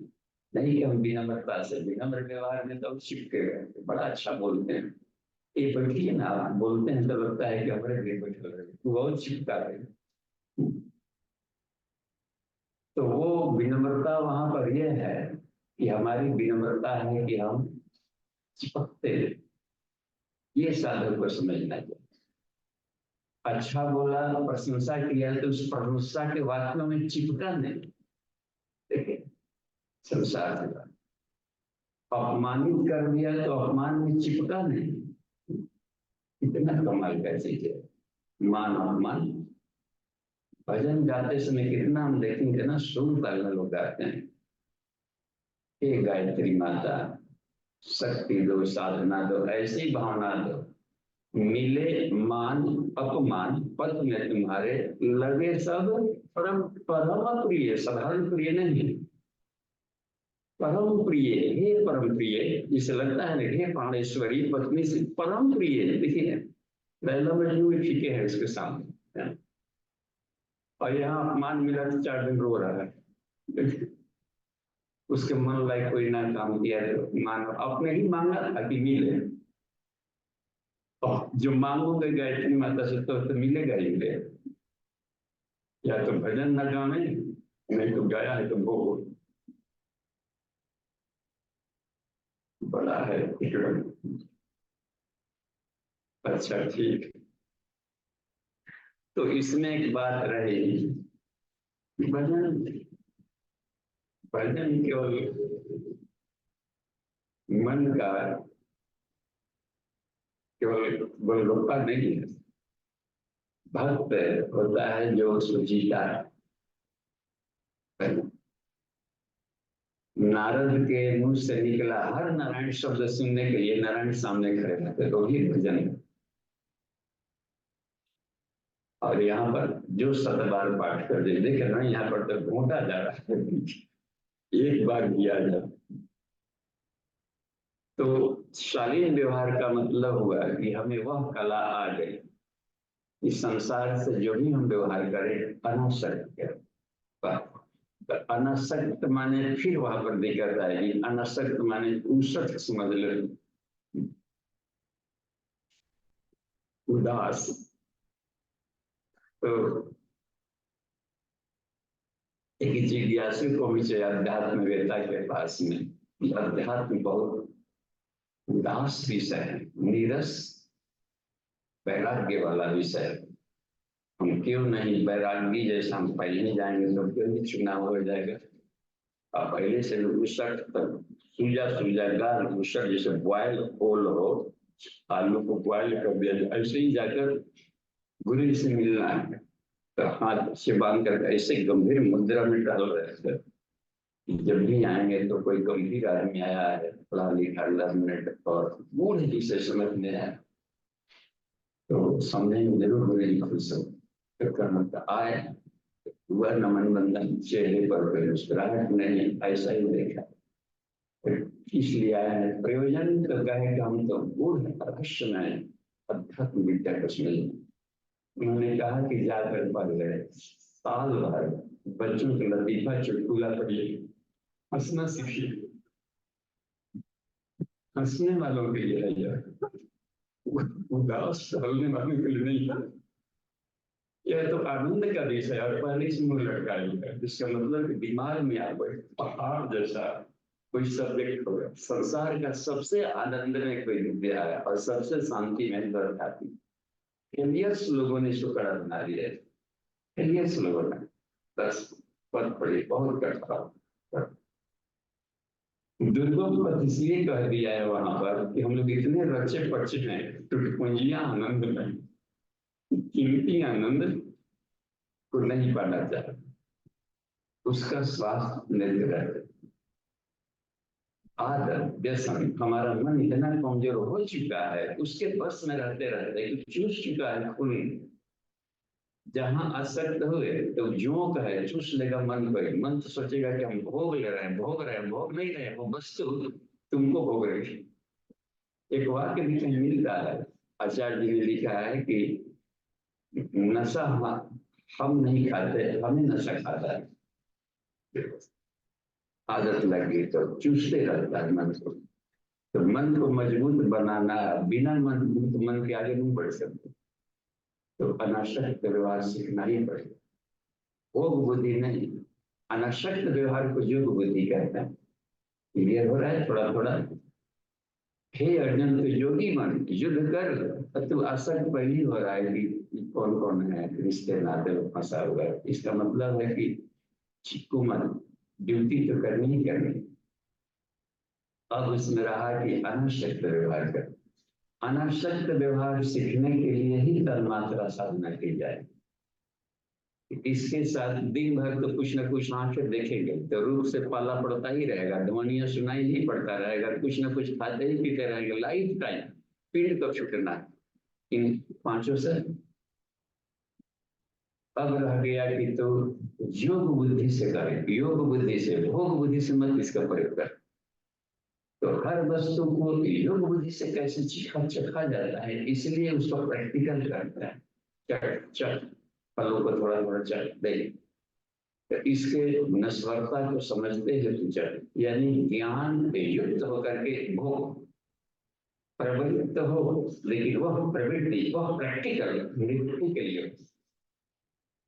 नहीं कि हम विनम्रता से, विनम्र व्यवहार में तो चिपके गए, बड़ा अच्छा बोलते हैं, ये बैठिए ना, आप बोलते हैं तो लगता है कि हमारे लिए बैठे रहे, बहुत चिपका रहे। तो वो विनम्रता वहां पर यह है कि हमारी विनम्रता है कि हम चिपकते, ये साधक को समझना चाहिए। अच्छा बोला, प्रशंसा किया, तो उस प्रशंसा के वाक्यों में चिपका नहीं। देखिए संसार के बाद अपमानित कर दिया तो अपमान में चिपका नहीं। इतना कमाल का चीज है मान अपमान। भजन गाते समय कितना हम देखेंगे ना, सुर ताल में लोग गाते हैं, हे गायत्री माता शक्ति दो, साधना दो, ऐसी भावना दो, मिले मान अपमान पद में तुम्हारे, लगे सब परम परम प्रिय, साधारण प्रिय नहीं, परम प्रिय। हे परम प्रिय, जिसे लगता है ना हे प्राणेश्वरी पत्नी से परम प्रिय। देखिए लैला मजनू भी फीके हैं इसके सामने, और यहाँ अपमान मिला तो 4 दिन रो रहा है। उसके मन लायक कोई ना काम किया तो मानो अपने ही मांगा था कि मिले, और जो मांगोगे गायत्री माता से तो मिलेगा ही मिलेगा। या तो भजन न गावे, नहीं तो गाया है तो भोग। बड़ा है विक्रम। अच्छा ठीक, तो इसमें एक बात रही, भजन भजन केवल मन का, केवल गोलगप्पा नहीं है। भक्त होता है जो सुजीता है। नारद के मुंह से निकला हर नारायण शब्द सुनने के लिए नारायण सामने खड़े रहते, तो ही भजन है। और यहाँ पर जो 7 बार पाठ कर दे, देख रहे हैं यहाँ पर तो घूटा जा रहा है, एक बार किया जाए। तो शालीन व्यवहार का मतलब हुआ कि हमें वह कला आ गई, इस संसार से जो भी हम व्यवहार करें अनासक्त करें। अनासक्त माने फिर वहां पर दिक्कत आएगी, अनासक्त माने उसक्त समझ लो, उदास। तो एक जिज्ञासु को भी चाहिए अध्यात्म वेता के पास में, अध्यात्म बहुत उदास विषय है, नीरस वैराग्य वाला विषय है। हम क्यों नहीं वैरागी जैसा हम पहले ही जाएंगे तो क्यों नहीं चुनाव हो जाएगा। आप पहले से उषक सूजा सूजा गाल उषक जैसे बॉयल होल हो, आलू को बॉयल कर दिया, ऐसे ही जाकर गुरु जी से मिलना है, तो हाथ से बांध कर ऐसे गंभीर मुद्रा में डाल रहे थे। जब भी आएंगे तो कोई गंभीर आदमी आया है, पढ़ा लिखा लर्नेड और मूल जी से समझने है, तो समझेंगे जरूर गुरु जी खुश हो। तो आए वह नमन बंधन चेहरे पर कोई मुस्कुराहट नहीं, ऐसा ही देखा। इसलिए आया है प्रयोजन तो कहे कि हम तो बूढ़ रहस्य में अध्यात्म विद्या को समझ। उन्होंने कहा कि जाकर पढ़ गए साल भर बच्चों के लतीफा चुटकुला पढ़िए, हंसना सीखिए, हंसने वालों के लिए है यह, उदास टहलने वालों के लिए नहीं है। यह तो आनंद का विषय है, और पहले से मुंह लटका है, जिसका मतलब कि दिमाग में आप पहाड़ जैसा कोई सब्जेक्ट होगा। संसार का सबसे आनंद में कोई विद्या है और सबसे शांति में दर्द आती है। एलियस लोगों ने इसको कड़ा बना दिया है। एलियस लोगों ने 10 पद पढ़े, बहुत कठोर दुर्गम पद इसलिए कह दिया है वहां पर कि हम लोग इतने रचे पचे हैं, टुटपुंजियां आनंद में, कीमती आनंद को नहीं पाना चाहते, उसका स्वास्थ्य नहीं रहता। आदत व्यसन, हमारा मन इतना कमजोर हो चुका है, उसके बस में रहते रहते चूस चुका है खून। जहां आसक्त हुए तो जोक है, चूस लेगा मन को। मन तो सोचेगा कि हम भोग ले रहे हैं, भोग रहे हैं, भोग नहीं रहे, वो वस्तु तुमको भोग रही। एक वाक्य भी कहीं मिलता है, आचार्य जी ने लिखा है कि नशा हम नहीं खाते, हमें नशा खाता है। आदत लगी तो चूसते रहता है मन को। तो मन को मजबूत बनाना, बिना मजबूत मन के आगे नहीं बढ़ सकते, तो अनासक्त व्यवहार सीखना ही पड़ेगा। भोग बुद्धि नहीं, अनासक्त व्यवहार को योग बुद्धि कहते हैं। क्लियर हो रहा है थोड़ा थोड़ा। हे अर्जुन तो योगी मन युद्ध कर, तू आसक्त पहली हो रहा है कि कौन कौन है रिश्ते नाते में फंसा हुआ है। इसका मतलब है कि चिपको मत, ड्यूटी तो करनी ही करनी। अब उसमें रहा कि अनासक्त व्यवहार कर। अनासक्त व्यवहार सीखने के लिए ही तन्मात्रा साधना की जाए। इसके साथ दिन भर तो कुछ ना कुछ आंखें देखेंगे तो रूप से पाला पड़ता ही रहेगा, ध्वनिया सुनाई ही पड़ता रहेगा, कुछ ना कुछ खाते ही पीते रहेंगे लाइफ टाइम। पिंड को छूटना इन पांचों से। अब रह गया कि तो योग बुद्धि से करे, योग बुद्धि से, भोग बुद्धि से मत इसका प्रयोग कर। तो हर वस्तु को योग बुद्धि से कैसे चखा जाता है, इसलिए उसको प्रैक्टिकल करता है। चट चट फलों को थोड़ा थोड़ा चट दे, तो इसके नश्वरता को समझते हैं तो चट, यानी ज्ञान युक्त होकर के भोग प्रवृत्त हो, लेकिन वह प्रवृत्ति वह प्रैक्टिकल मृत्यु के लिए,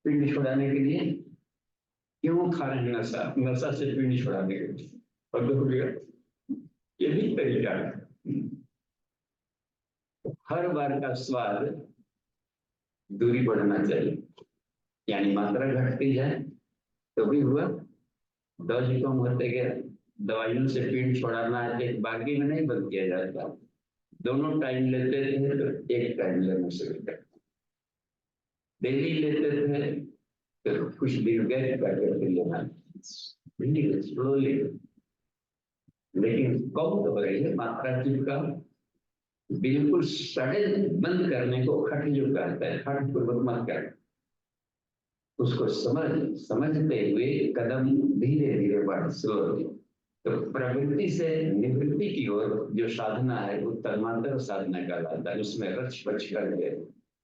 पिंड छुड़ाने के लिए। क्यों खा रहे हैं नशा, नशा से पिंड छुड़ाने के लिए, और ये भी तरीका है। हर बार का स्वाद दूरी बढ़ना चाहिए, यानी मात्रा घटती जाए तो भी हुआ, दर्द कम होते गया। दवाइयों से पीठ छोड़ाना एक बागी में नहीं बंद किया जाता, दोनों टाइम लेते थे तो एक टाइम लेना शुरू कर, डेली लेते थे तो कुछ दिन गैप करके लेना स्लोली, लेकिन कम तो हो रही है मात्रा का। बिल्कुल सडन बंद करने को हठ जो कहता है, हठ पूर्वक मत कर, उसको समझते हुए कदम धीरे धीरे बढ़, स्लोली। तो प्रवृत्ति से निवृत्ति की ओर जो साधना है वो तन्मात्र साधना कहलाता है। उसमें रच पच करके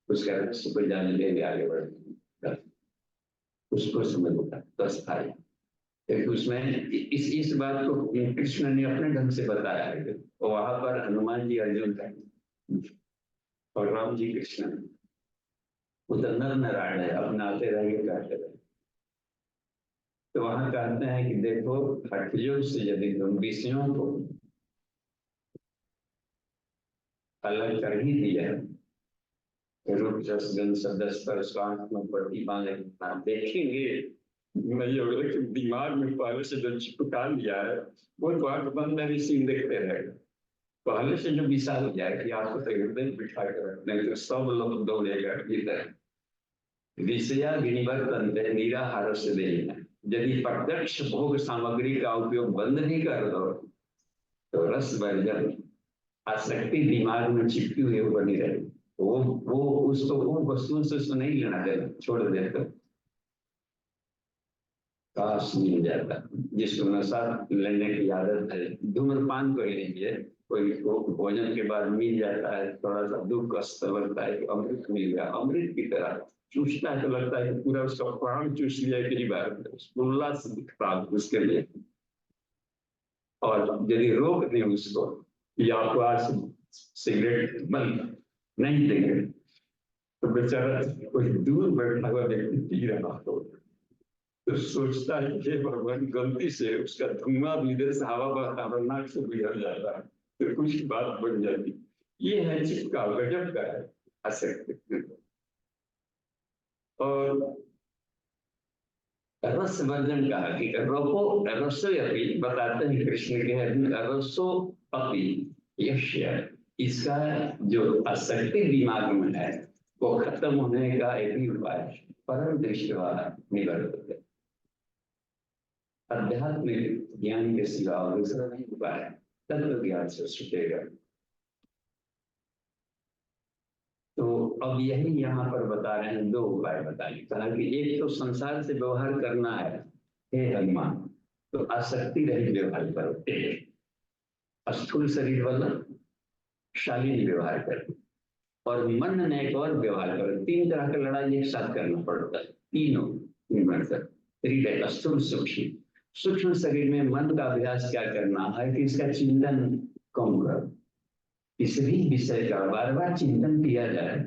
उसका रक्ष को जान ले आगे बढ़, उसको समझता तो स्थायी। क्योंकि उसमें इस बात को कृष्ण ने अपने ढंग से बताया है। तो वहां पर हनुमान जी अर्जुन का और राम जी कृष्ण, वो तो नर नारायण है, अपनाते रहेंगे कहते रहे। तो वहां कहते हैं कि देखो हठयोग से यदि तुम विषयों को अलग कर ही दिया, रूप रस गंध शब्द स्पर्श आत्मा प्रतिमा देखेंगे, मैं ये दिमाग में पहले से जो चिपका लिया है वो तो आंख बंद में सीन देखते रहेगा। पहले से जो विशाल हो जाए कि आपको तो हृदय बिठा कर रखने तो सब लोग दौड़ेगा इधर। विषया विनिवर्तन निराहार से देना, यदि प्रत्यक्ष भोग सामग्री का उपयोग बंद नहीं कर दो तो रस वर्जन आसक्ति दिमाग में चिपकी हुई बनी रहे, वो उसको वो वस्तुओं से उसको नहीं लेना देना, छोड़ देता, काश मिल जाता। जिसको नशा लेने की आदत है, धूम्रपान को ही लीजिए, कोई को भोजन के बाद मिल जाता है, थोड़ा सा दुख कष्ट लगता है कि अमृत मिल गया, अमृत की तरह चूसता है तो लगता है कि पूरा उसका प्राण चूस लिया कई बार, उल्लास दिखता है उसके लिए। और यदि रोक दें उसको या आपको आज सिगरेट बंद नहीं देंगे तो बेचारा कोई दूर बैठा हुआ व्यक्ति पी रहा हो तो सोचता है कि भगवान गलती से उसका धुआं भी इधर से हवा वातावरण नाक से गुजर जाता है तो कुछ बात बन जाती। ये है चिपका गजब का है आसक्ति। और रस वर्जन कहा कि रसो रसो अपी, बताते हैं कृष्ण के रसो अपी यश्य, इसका जो आसक्ति दिमाग में है वो खत्म होने का एक ही उपाय परम दृष्टि निवर्त, आध्यात्मिक ज्ञान के सिवा दूसरा नहीं उपाय, तत्व ज्ञान से छूटेगा। तो अब यही यहाँ पर बता रहे हैं, दो उपाय बताए। कहा कि एक तो संसार से व्यवहार करना है, हे हनुमान, तो आसक्ति रहित व्यवहार करो, स्थूल शरीर वाला शालीन व्यवहार करो, और मन ने एक और व्यवहार करो। तीन तरह का लड़ाई एक साथ करना पड़ता है, तीनों हृदय स्थूल सूक्ष्म। सूक्ष्म शरीर में मन का अभ्यास क्या करना है कि इसका चिंतन कम करो, किसी भी विषय का बार बार चिंतन किया जाए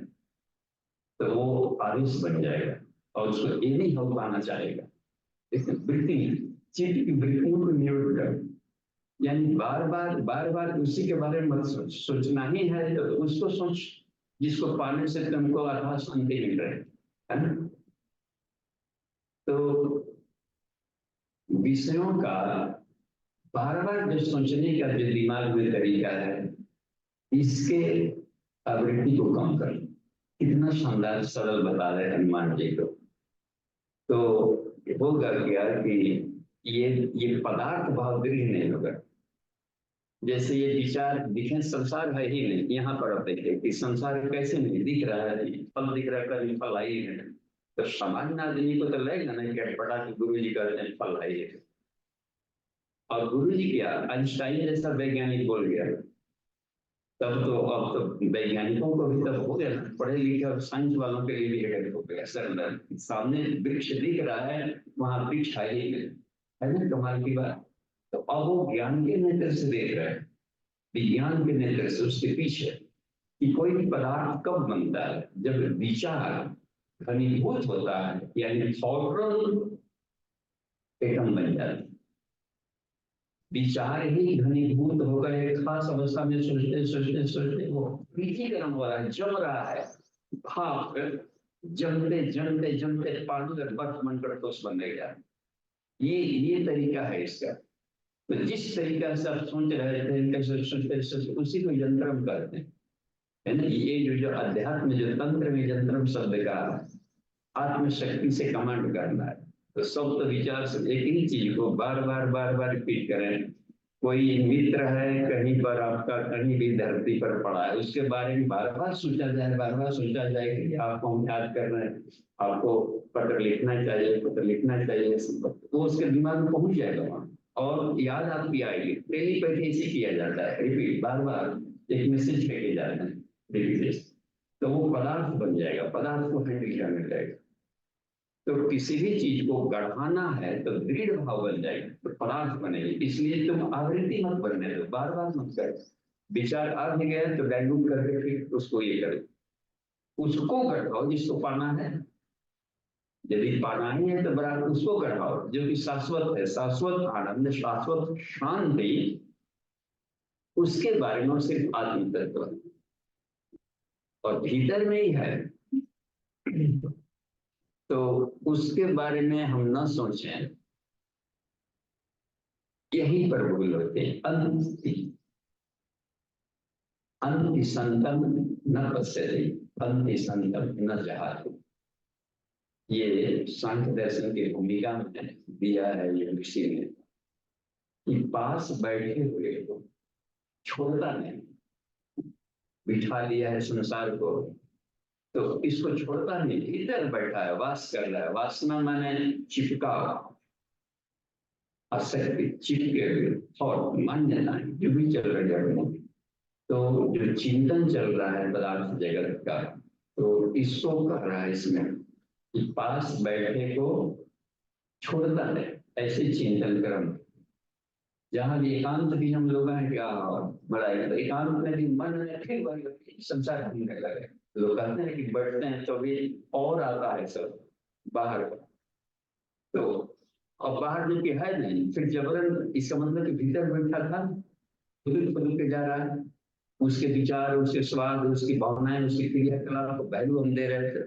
तो वो आवेश बन जाएगा और उसको ये नहीं हो पाना चाहेगा। इसमें वृत्ति चित्त की वृत्तियों को नियुक्त कर, यानी बार बार उसी के बारे में मत सोचना ही है तो उसको सोच जिसको पाने से तुमको अथाह शांति मिल रही है ना। तो विषयों का बार जो सोचने का जो दिमाग में तरीका है, इसके आवृत्ति को कम कर। कितना शानदार सरल बता रहे हनुमान जी को। तो होगा क्या कि ये पदार्थ भाव गृह नहीं होगा। जैसे ये विचार दिखे, संसार है ही नहीं। यहाँ पर आप देखें कि संसार कैसे नहीं दिख रहा है, फल दिख रहा है, कभी फल आई है। तो सामान्य आदमी को तो लगेगा ना कि पढ़ा कि गुरु जी कहते हैं फल आई है। और गुरु जी क्या, आइंस्टाइन जैसा वैज्ञानिक बोल गया, तब तो अब तो वैज्ञानिकों को भी तब हो गया ना, पढ़े लिखे और साइंस वालों के लिए भी हेडेक हो गया। सर सामने वृक्ष दिख रहा है, वहां वृक्ष है ही नहीं, है ना, कमाल की बात। तो अब वो ज्ञान के नेत्र से देख रहे हैं, विज्ञान के नेत्र से उसके पीछे कि कोई भी पदार्थ कब बनता है, जब विचार घनीभूत होता है, यानी थॉट एटम बन जाता है। विचार ही घनीभूत होकर एक खास अवस्था में सोचते वो पृथ्वीकरण हो रहा है, जम रहा है। भाप जमते जमते जमते पानी और बर्फ बनकर ठोस बन गया। ये तरीका है इसका। तो जिस तरीका से आप सोच रहे थे, कैसे सोचते उसी को यंत्रम कहते हैं, है ना। ये जो अध्यात्म, जो तंत्र में यंत्रम शब्द का आत्मशक्ति से कमांड करना है। तो सब तो विचार से एक ही चीज को बार बार रिपीट करें। कोई मित्र है कहीं पर आपका, कहीं भी धरती पर पड़ा है, उसके बारे में बार बार सोचा जाए कि आपको हम याद कर रहे हैं, आपको पत्र लिखना चाहिए, तो उसके दिमाग में पहुंच जाएगा वहां और याद आपकी आएगी। टेलीपैथी किया जाता है, रिपीट बार एक मैसेज भेजे जाता है रिपीट, तो वो पदार्थ बन जाएगा, पदार्थ को हैंडल करने लगेगा। तो किसी भी चीज को गढ़ाना है तो दृढ़ भाव बन जाएगा, तो पदार्थ बनेगी। इसलिए तुम आवृत्ति मत बनने दो, बार मत करो। विचार आ भी गया तो डाइल्यूट करके फिर उसको ये करो, उसको गढ़ाओ जिसको पाना है। यदि पाना ही है तो बड़ा उसको गढ़ाओ जो कि शाश्वत है, शाश्वत आनंद, शाश्वत शांति, उसके बारे में सिर्फ आत्म तत्व और भीतर में ही है। तो उसके बारे में हम न सोचें, यहीं पर भूल होते हैं। अंति संतम न पश्यति, अंति संतम न जहाति। ये सांख्य दर्शन की भूमिका में दिया है ये ऋषि ने कि पास बैठे हुए को छोड़ता नहीं। बिठा लिया है संसार को तो इसको छोड़ता नहीं, इधर बैठा है, वास कर रहा है। वासना माने चिपका, आसक्ति, चिपके हुए और मान्यताएं जो भी चल रही है, तो जो चिंतन चल रहा है पदार्थ जगत का, तो इसको कह रहा है इसमें कि पास बैठे को छोड़ता है, ऐसे चिंतन कर्म। जहां भी एकांत भी हम लोग हैं क्या बड़ा एकांत में भी मन में फिर संसार घूमने लगे। लोग कहते हैं कि बैठते हैं तो भी और आता है सब बाहर का, तो अब बाहर जो कि है नहीं, फिर जबरन, इसका मतलब कि भीतर बैठा था बदल के जा रहा है। उसके विचार, उसके स्वाद, उसकी भावनाएं, उसकी क्रियाकलाप को वैल्यू हम दे रहे थे।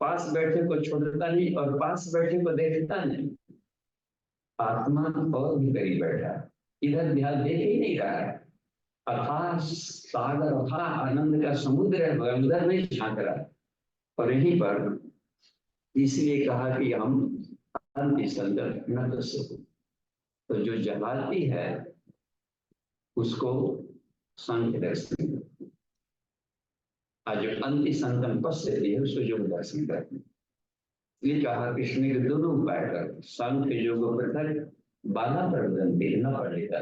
पास बैठे को छोड़ता नहीं और पास बैठे को देखता नहीं। आत्मा और भी करीब बैठा है, इधर ध्यान दे ही नहीं रहा है। अथाह सागर, अथाह आनंद का समुद्र है, अंदर नहीं झांक रहा है। और यहीं पर इसलिए कहा कि हम अंति संदर्भ न कर सको। तो जो जलाती है उसको सांख्य दर्शन, जो अंति संतम पश्यति है उसको योग दर्शन करते हैं। ये कहा कृष्ण के दोनों उपाय कर, सांख्य योग पृथक, बाला प्रबंधन न पड़ेगा।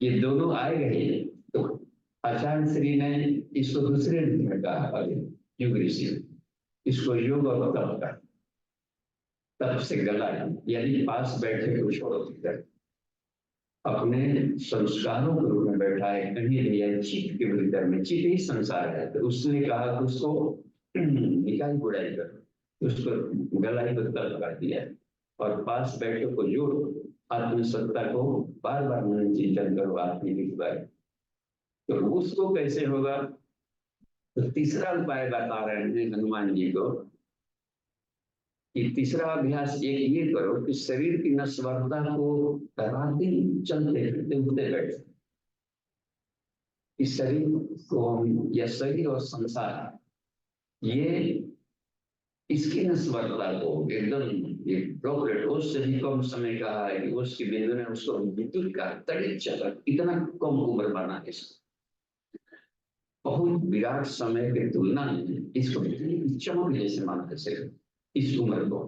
ये दोनों आए गए तो आचार्य श्री ने इसको दूसरे रूप में कहा, युग ऋषि इसको योग और तप का, तप से गला, यानी पास बैठे को छोड़ो, अपने संस्कारों के रूप में बैठा है कहीं भी चित्त के भीतर में। चित्त ही संसार है, तो उसने कहा कि उसको निकाय बुराई कर, उसको गलाई को तप कर दिया और पास बैठो को जोड़ो, आत्मसत्ता को बार बार मन चिंतन करो आत्मिक बार। तो उसको कैसे होगा? तो तीसरा उपाय बता रहे हैं हनुमान जी को कि तीसरा अभ्यास एक ये करो कि शरीर की नश्वरता को रात दिन चलते फिरते उठते बैठते, इस शरीर को हम या शरीर और संसार ये इसकी नश्वरता को एकदम से भी कम समय का है कि उसके बिंदु ने उसको विद्युत का तड़ित चक्कर इतना कम उम्र बना है। बहुत विराट समय की तुलना में इसको चमक जैसे मानते से इस उम्र को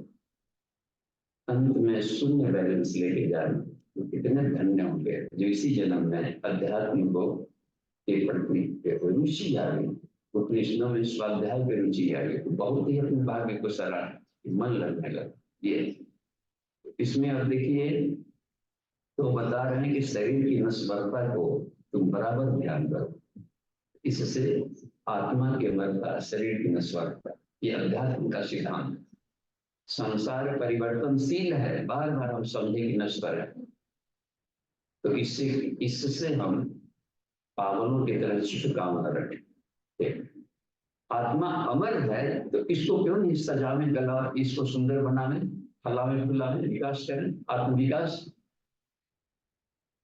अंत में शून्य बैलेंस लेके जा रहे, तो कितने धन्य होंगे जो इसी जन्म में अध्यात्म को के प्रति रुचि आ गई, उपनिषदों में स्वाध्याय की रुचि आ गई, तो बहुत ही अपने भाग्य को सराह मन लगने लगा। ये इसमें अब देखिए तो बता रहे हैं कि शरीर की नश्वरता को तुम बराबर ध्यान करो, इससे आत्मा के मरता शरीर की नश्वरता, ये अध्यात्म का सिद्धांत। संसार परिवर्तनशील है, बार बार हम समझे कि नश्वर है, तो इससे हम पागलों की तरह शुभकामना रखें। आत्मा अमर है तो इसको क्यों नहीं सजावे, गला इसको सुंदर बनावे, फलावे फुलावे, विकास करें, आत्म विकास,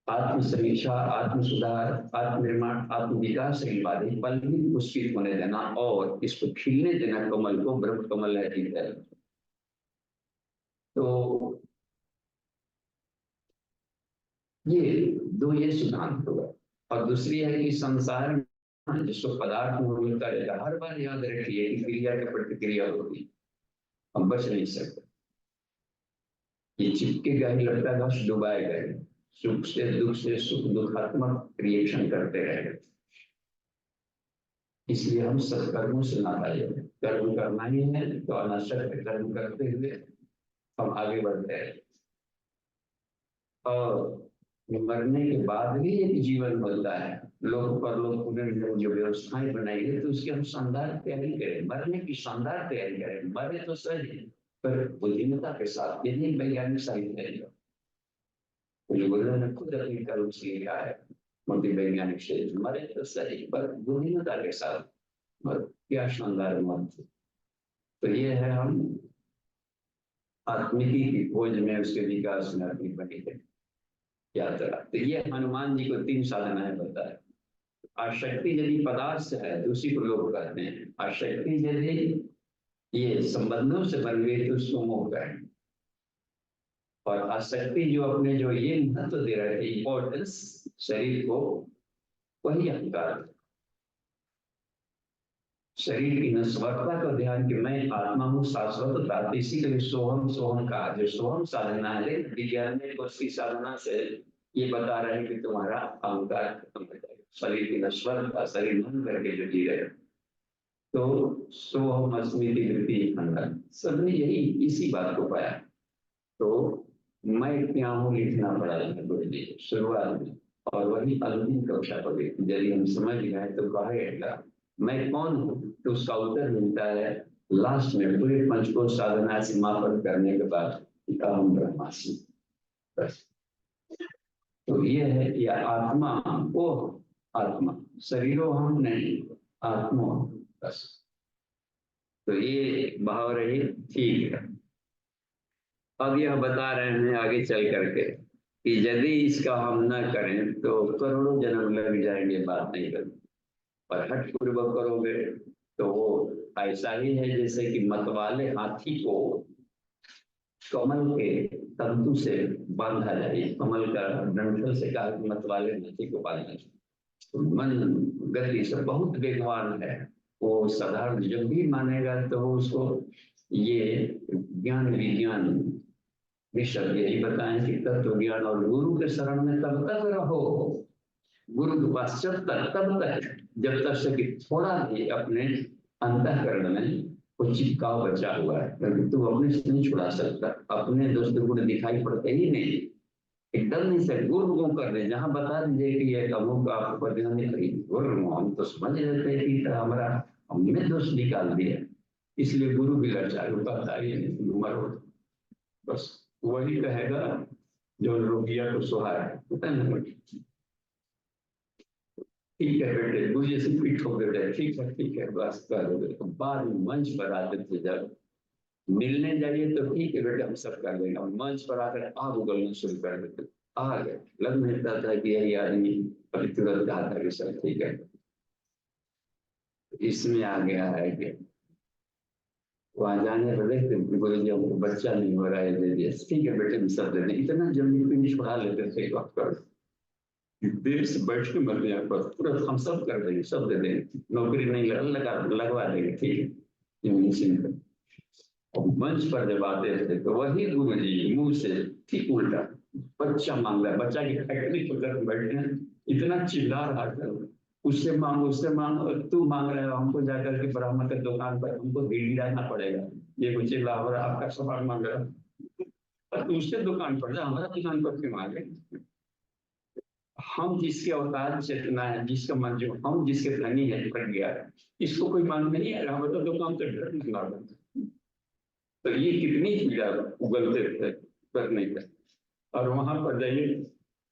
आत्म समीक्षा, आत्म सुधार, आत्म निर्माण, आत्म विकास के बाद पल भी पुष्पित होने देना और इसको खिलने देना, कमल को ब्रह्म कमल है की तरह। तो ये दो ये सिद्धांत होगा। और दूसरी है कि संसार में जिसको पदार्थ में मिलता रहता, हर बार याद रखिए कि क्रिया की प्रतिक्रिया होती, हम बच नहीं सकते। ये चिपकेगा ही, लगता है घस डुबाएगा ही, सुख से दुख से सुख दुखात्मक रिएक्शन करते रहेंगे। इसलिए हम सत्कर्मों से नाता जोड़े, कर्म करना ही है तो अनाशक्त कर्म करते हुए हम आगे बढ़ते हैं। और मरने के बाद भी एक जीवन मिलता है, लोग परलोक पुनर्जन्म जो व्यवस्थाएं बनाई गई, तो उसकी हम शानदार तैयारी करें, मरने की शानदार तैयारी करें। मरे तो सही पर बुद्धिमत्ता के साथ, यदि वैज्ञानिक साहित्य है गुरु ने खुद अपनी कर्म से लिखा है, मोटी वैज्ञानिक से, मरे तो सही पर बुद्धिमत्ता के साथ, क्या शानदार मत। तो ये है हम आत्मिकी की खोज में, उसके विकास में अपनी बनी है यात्रा। तो ये हनुमान जी को 3 साधनाएं बताए। आसक्ति यदि पदार्थ से है तो उसी को लोग कहते हैं, आसक्ति यदि ये संबंधों से बन गई तो उसको मोह कहें, और आसक्ति जो अपने जो ये महत्व दे रहे थे इंपॉर्टेंस शरीर को, वही अहंकार। शरीर की नश्वरता का ध्यान कि मैं आत्मा हूँ शाश्वत, इसी के लिए सोहम सोहम कहा। जो सोहम साधना है विज्ञान में, उसकी साधना से ये बता रहे हैं कि तुम्हारा अहंकार खत्म हो जाएगा, शरीर की नश्वरता, शरीर मन करके जो जी रहे। तो सोहम अस्मिति वृत्ति खंडन, सबने यही इसी बात को पाया। तो मैं क्या हूँ लिखना पड़ा है गुरु जी शुरुआत में, और वही अंतिम कक्षा पर यदि हम समझ गए तो कहेगा मैं कौन हूँ, तो उसका उत्तर मिलता है लास्ट में पूरे पंचकोश साधना समापन करने के बाद, अहम ब्रह्मास्मि। बस तो ये है, या आत्मा वो आत्मा, शरीरों हम नहीं, आत्मा बस। तो ये भाव रही, ठीक है। अब यह बता रहे हैं आगे चल करके कि यदि इसका हम न करें तो करोड़ों जन्म लग जाएंगे, बात नहीं करें, पर हठ पूर्वक करोगे तो वो ऐसा ही है जैसे कि मतवाले हाथी को कमल के तंतु से बांधा जाए, कमल का डंठल से कहा कि मतवाले हाथी को बांधना। तो मन गति से बहुत वेगवान है, वो साधारण जब भी मानेगा तो वो उसको ये ज्ञान विज्ञान विशद यही बताएं कि तत्व ज्ञान और गुरु के शरण में तब तक रहो, गुरु के पास तब तक जब तक से कि थोड़ा भी अपने अंतःकरण में वो चिपकाव बचा हुआ है, क्योंकि तू अपने से नहीं छुड़ा सकता, अपने दोस्त गुण दिखाई पड़ते ही नहीं, एकदम नहीं से गुरु को कर दे, जहां बता दीजिए कि ये अमुक का आपको ध्यान नहीं करी गुरु, हम तो समझ लेते हैं कि हमारा हमने दोष निकाल दिया, इसलिए गुरु भी लड़ जाए, बताइए नहीं मरो बस। वही कहेगा जो रोगिया को सुहाए, पता है ना। ठीक है बेटे, मुझे से पीठ हो गए, ठीक है बस कर दो। तो बाद में मंच पर आते थे, जब मिलने जाइए तो ठीक है बेटे हम सब कर लेंगे, और मंच पर आकर आग उगलना शुरू कर देते। आ गए, लग मिलता था कि यही आदमी अभी तुरंत कहा था कि सर ठीक है, इसमें आ गया है कि वहां जाने पर देखते गुरु जी हमको बच्चा नहीं हो रहा है, दे दिया, ठीक है बेटे हम सब दे दें। इतना जल्दी फिनिश पढ़ा लेते थे डॉक्टर, देर से बैठ के मर गया, बस तुरंत हम सब कर देंगे, सब दे देंगे, नौकरी नहीं लगा लगवा देंगे, ठीक है इंजीनियरिंग में। और मंच पर जब आते थे तो वही गुरु जी मुंह से ठीक उल्टा, बच्चा मांग रहा है, बच्चा की फैक्ट्री खुलकर बैठे हैं, इतना चिल्ला रहा था, उससे मांगो उससे मांगो, तू मांग रहे हो हमको जाकर के ब्राह्मण की दुकान पर हमको भीड़ गिराना पड़ेगा, ये कुछ चिल्ला हो रहा आपका सामान मांग रहा है, और दूसरे दुकान पर जा, हमारा दुकान पर क्यों मांगे। हम जिसके अवतार चेतना है, जिसका मन जो हम जिसके धनी है प्रज्ञा गया है, इसको कोई मांग नहीं है, हमें तो दुकान से डर निकला। तो ये कितनी पीड़ा उगलते थे करने का, और वहां पर जाइए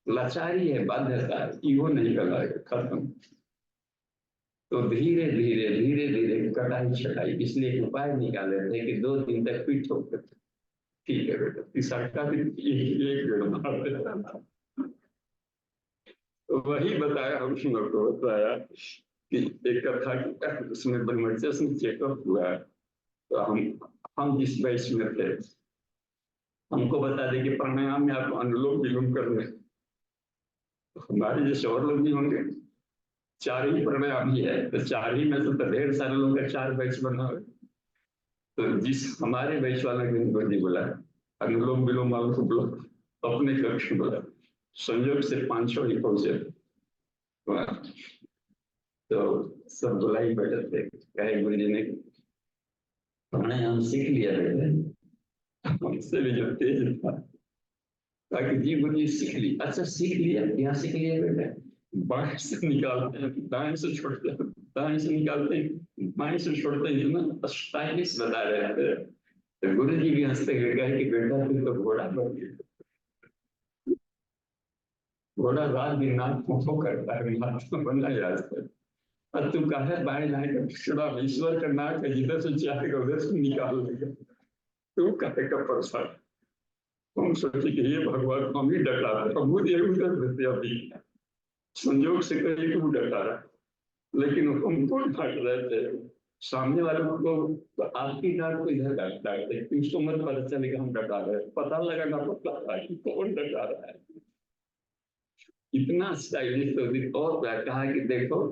लाचारी है, बाध्यता है, ईगो नहीं कर खत्म। तो धीरे धीरे धीरे धीरे कटाई छटाई, इसलिए एक उपाय निकाले थे कि 2 दिन तक पीठ ठोकते थे, ठीक है बेटा तीसरा का दिन एक डेढ़ मार देता था। तो वही बताया, हम लोग को बताया कि एक कथा की, उसमें ब्रह्मचर्य में चेकअप हुआ, तो हम जिस बैच में थे हमको बता दे कि प्राणायाम में आप अनुलोम विलोम करने, तो हमारे जैसे और लोग भी होंगे, 4 ही प्राणायाम ही है, तो 4 ही में तो ढेर सारे लोग का 4 बैच बना है। तो जिस हमारे बैच वाला ने नहीं बोला अनुलोम विलोम वालों को बोला, अपने कक्ष में बोला, संयोग से 500 ही पहुंचे, तो सब बुलाई बैठे थे, कहे गुरु जी ने प्राणायाम सीख लिया बेटे, हमसे भी जो तेज था, ताकि जी गुरु जी सीख ली, अच्छा सीख लिया, क्या सीख लिया बेटे, बाएं से निकालते हैं दाएं से छोड़ते हैं, दाएं से निकालते हैं बाएं से छोड़ते हैं, इतना स्टाइलिश बता रहे थे। तो गुरु जी भी हंसते हुए कहे कि बेटा तू तो घोड़ा बन गया, घोड़ा रात दिन नाक फो करता है, नाक तो बनना याद है, और तू कहा है बाएं दाएं का टुकड़ा, ईश्वर का नाक है, जिधर से चाहेगा उधर से निकाल लेगा, तू कहे का प्रसाद। हम सोचे कि ये भगवान हम ही डटा रहे, हम मुझे उधर देते अभी संयोग से कहीं क्यों डटा रहा, लेकिन हमको डांट रहे थे, सामने वालों को तो आपकी डांट को इधर डांटते, उसको मत पता चलेगा हम डटा रहे, पता लगाना पड़ता था कि कौन डटा रहा है, इतना स्टाइलिश। तो और क्या कहा कि देखो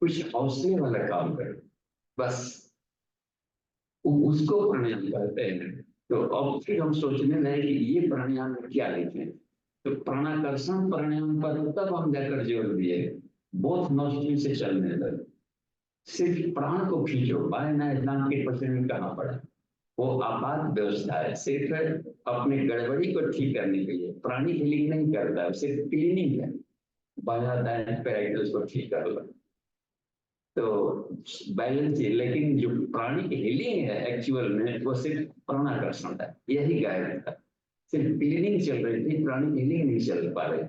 कुछ हौसले वाला काम करो, बस उसको प्राणायाम कहते हैं। तो अब फिर हम सोचने लगे कि ये प्राणायाम में क्या लिखे, तो प्राणाकर्षण प्राणायाम पर तब हम जाकर जोर दिए, बोथ नॉस्ट्रिल से चलने लगे, सिर्फ प्राण को खींचो, बाएं दाएं नाक के पसीने कहाँ पड़ा, वो आपात व्यवस्था है, सिर्फ अपने गड़बड़ी को ठीक करने के लिए, प्राणी हीलिंग नहीं करता है, सिर्फ क्लीनिंग है, बायां दाएं पैराइटल्स को ठीक कर लो तो बैलेंस है। लेकिन जो प्राणी की हीलिंग है एक्चुअल में वो सिर्फ प्राणाकर्षण है, यही गायब था, सिर्फ क्लीनिंग चल रही थी, प्राणी हीलिंग नहीं चल पा रही।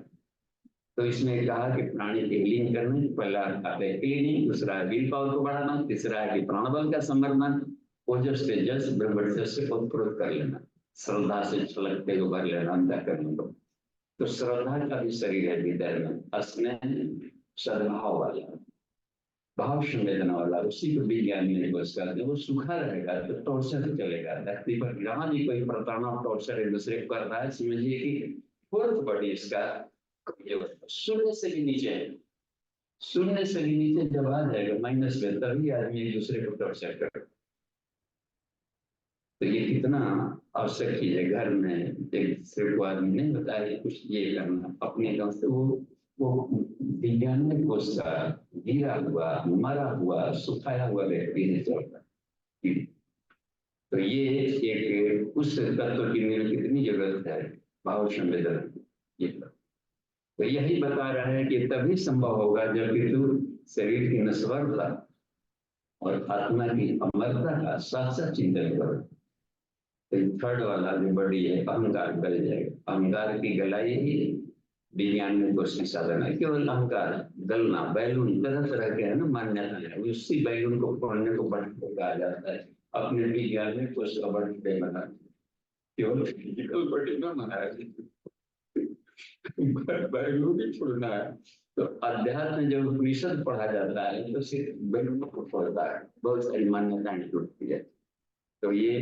तो इसमें कहा कि प्राणी की हीलिंग करने, पहला आता है क्लीनिंग, दूसरा है विल पावर को बढ़ाना, तीसरा है कि प्राणबल का संवर्धन, ओजस तेजस ब्रह्मचर्य से उत्प्रोत कर लेना, श्रद्धा से छलकते हुए भर लेना अंतःकरण को। तो श्रद्धा का भी शरीर है हृदय में, स्नेह सद्भाव वाला, भाव संवेदना वाला, उसी को विज्ञान में बस करते, वो सूखा रहेगा तो टॉर्चर चलेगा, धरती पर जहां भी कोई प्रताड़ना टॉर्चर एक दूसरे को कर रहा है, समझिए कि फोर्थ बॉडी इसका शून्य से भी नीचे है, शून्य से भी नीचे जब आ जाएगा माइनस में, तभी आदमी एक दूसरे को टॉर्चर कर। तो ये कितना आवश्यक चीज है, घर में एक सिर्फ आदमी नहीं बताया कुछ ये करना अपने गांव से, वो वैज्ञानिक गुस्सा गिरा हुआ मरा हुआ सुखाया हुआ व्यक्ति नहीं चलता। तो ये एक उस तत्व की कितनी जरूरत है, भाव संवेदन। ये तो यही बता रहा है कि तभी संभव होगा जब कि तू शरीर की नश्वरता और आत्मा की अमरता का साथ साथ चिंतन करो। तो थर्ड वाला जो बड़ी है, अहंकार गल जाएगा। अहंकार की गलाई ही विज्ञान में कोशिश साधन है। केवल अहंकार गलना, बैलून तरह तरह के है ना मान्यता है, उसी बैलून को फोड़ने को बर्थडे कहा जाता है। अपने विज्ञान में कुछ का बर्थडे मना, केवल फिजिकल बर्थडे ना मनाया, बैलून ही छोड़ना है। तो अध्यात्म में जब उपनिषद पढ़ा जाता है तो सिर्फ बैलून को छोड़ता है, बहुत सारी मान्यताएं जुड़ती है। तो ये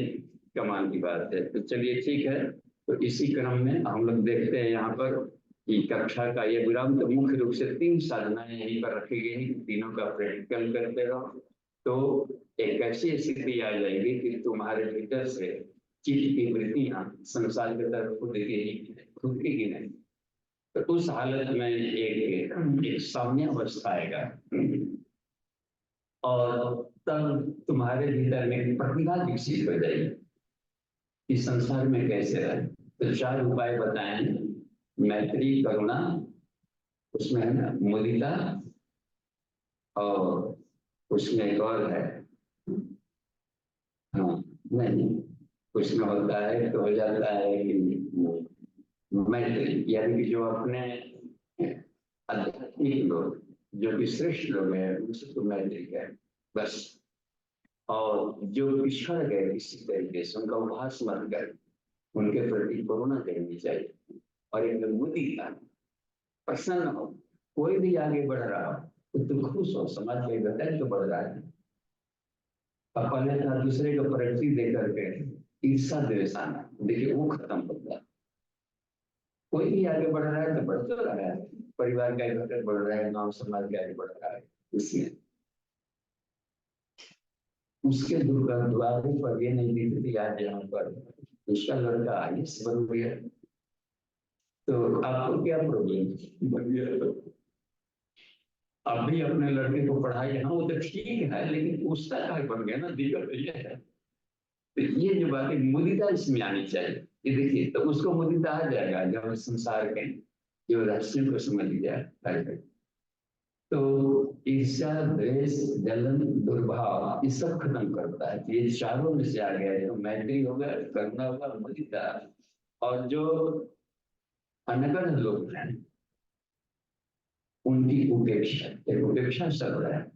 कमाल की बात है। तो चलिए ठीक है, तो इसी क्रम में हम लोग देखते हैं यहाँ पर कि कक्षा का ये विराम, तो मुख्य रूप से 3 साधनाएं यहीं पर रखी गई हैं, तीनों का प्रैक्टिकल करते रहो। तो एक ऐसी स्थिति आ जाएगी कि तुम्हारे भीतर से चित्त की वृत्तियां संसार की तरफ खुद की नहीं। तो उस हालत में एक साम्य अवस्था आएगा, और तब तुम्हारे भीतर में प्रतिभा विकसित हो जाएगी कि संसार में कैसे रहे। तो 4 उपाय बताए हैं, मैत्री, करुणा, उसमें है ना मुदिता, और उसमें एक और है, हाँ नहीं, उसमें होता है तो हो जाता है कि मैत्री, यानी कि जो अपने आध्यात्मिक लोग, जो कि श्रेष्ठ लोग हैं, उनसे तो मैत्री है बस। और जो पिछड़ गए किसी तरीके से, उनका उपहास मत कर, उनके प्रति करुणा करनी चाहिए। और एक मुदिता, प्रसन्न हो, कोई भी आगे बढ़ रहा हो तो तुम खुश हो, समाज के घटक तो बढ़ रहा है। अपने था दूसरे को प्रगति दे करके ईर्षा द्वेषाना, देखिए वो खत्म होता है। कोई भी आगे बढ़ रहा है तो बढ़ तो रहा है, परिवार का घटक बढ़ रहा है, गांव समाज का आगे बढ़ रहा है, इसलिए उसके द्वारे पर ये नहीं दिखती आज यहाँ पर उसका लड़का आईएएस बन गया, तो आपको क्या प्रॉब्लम बन गया? तो आप भी अपने लड़के को पढ़ाई, हाँ वो तो ठीक है, लेकिन उसका क्या बन गया ना, दिक्कत तो ये है। तो ये जो बात है मुदिता इसमें आनी चाहिए, ये देखिए तो उसको मुदिता आ जाएगा जब संसार के जो रहस्यों को समझ जाए। तो ईर्ष्या, द्वेष, जलन, दुर्भाव, ये सब खत्म करता है। ये चारों में से आ गया, तो मैत्री होगा, करुणा होगा, मुदिता, और जो अनगढ़ लोग हैं उनकी उपेक्षा। उपेक्षा शब्द है,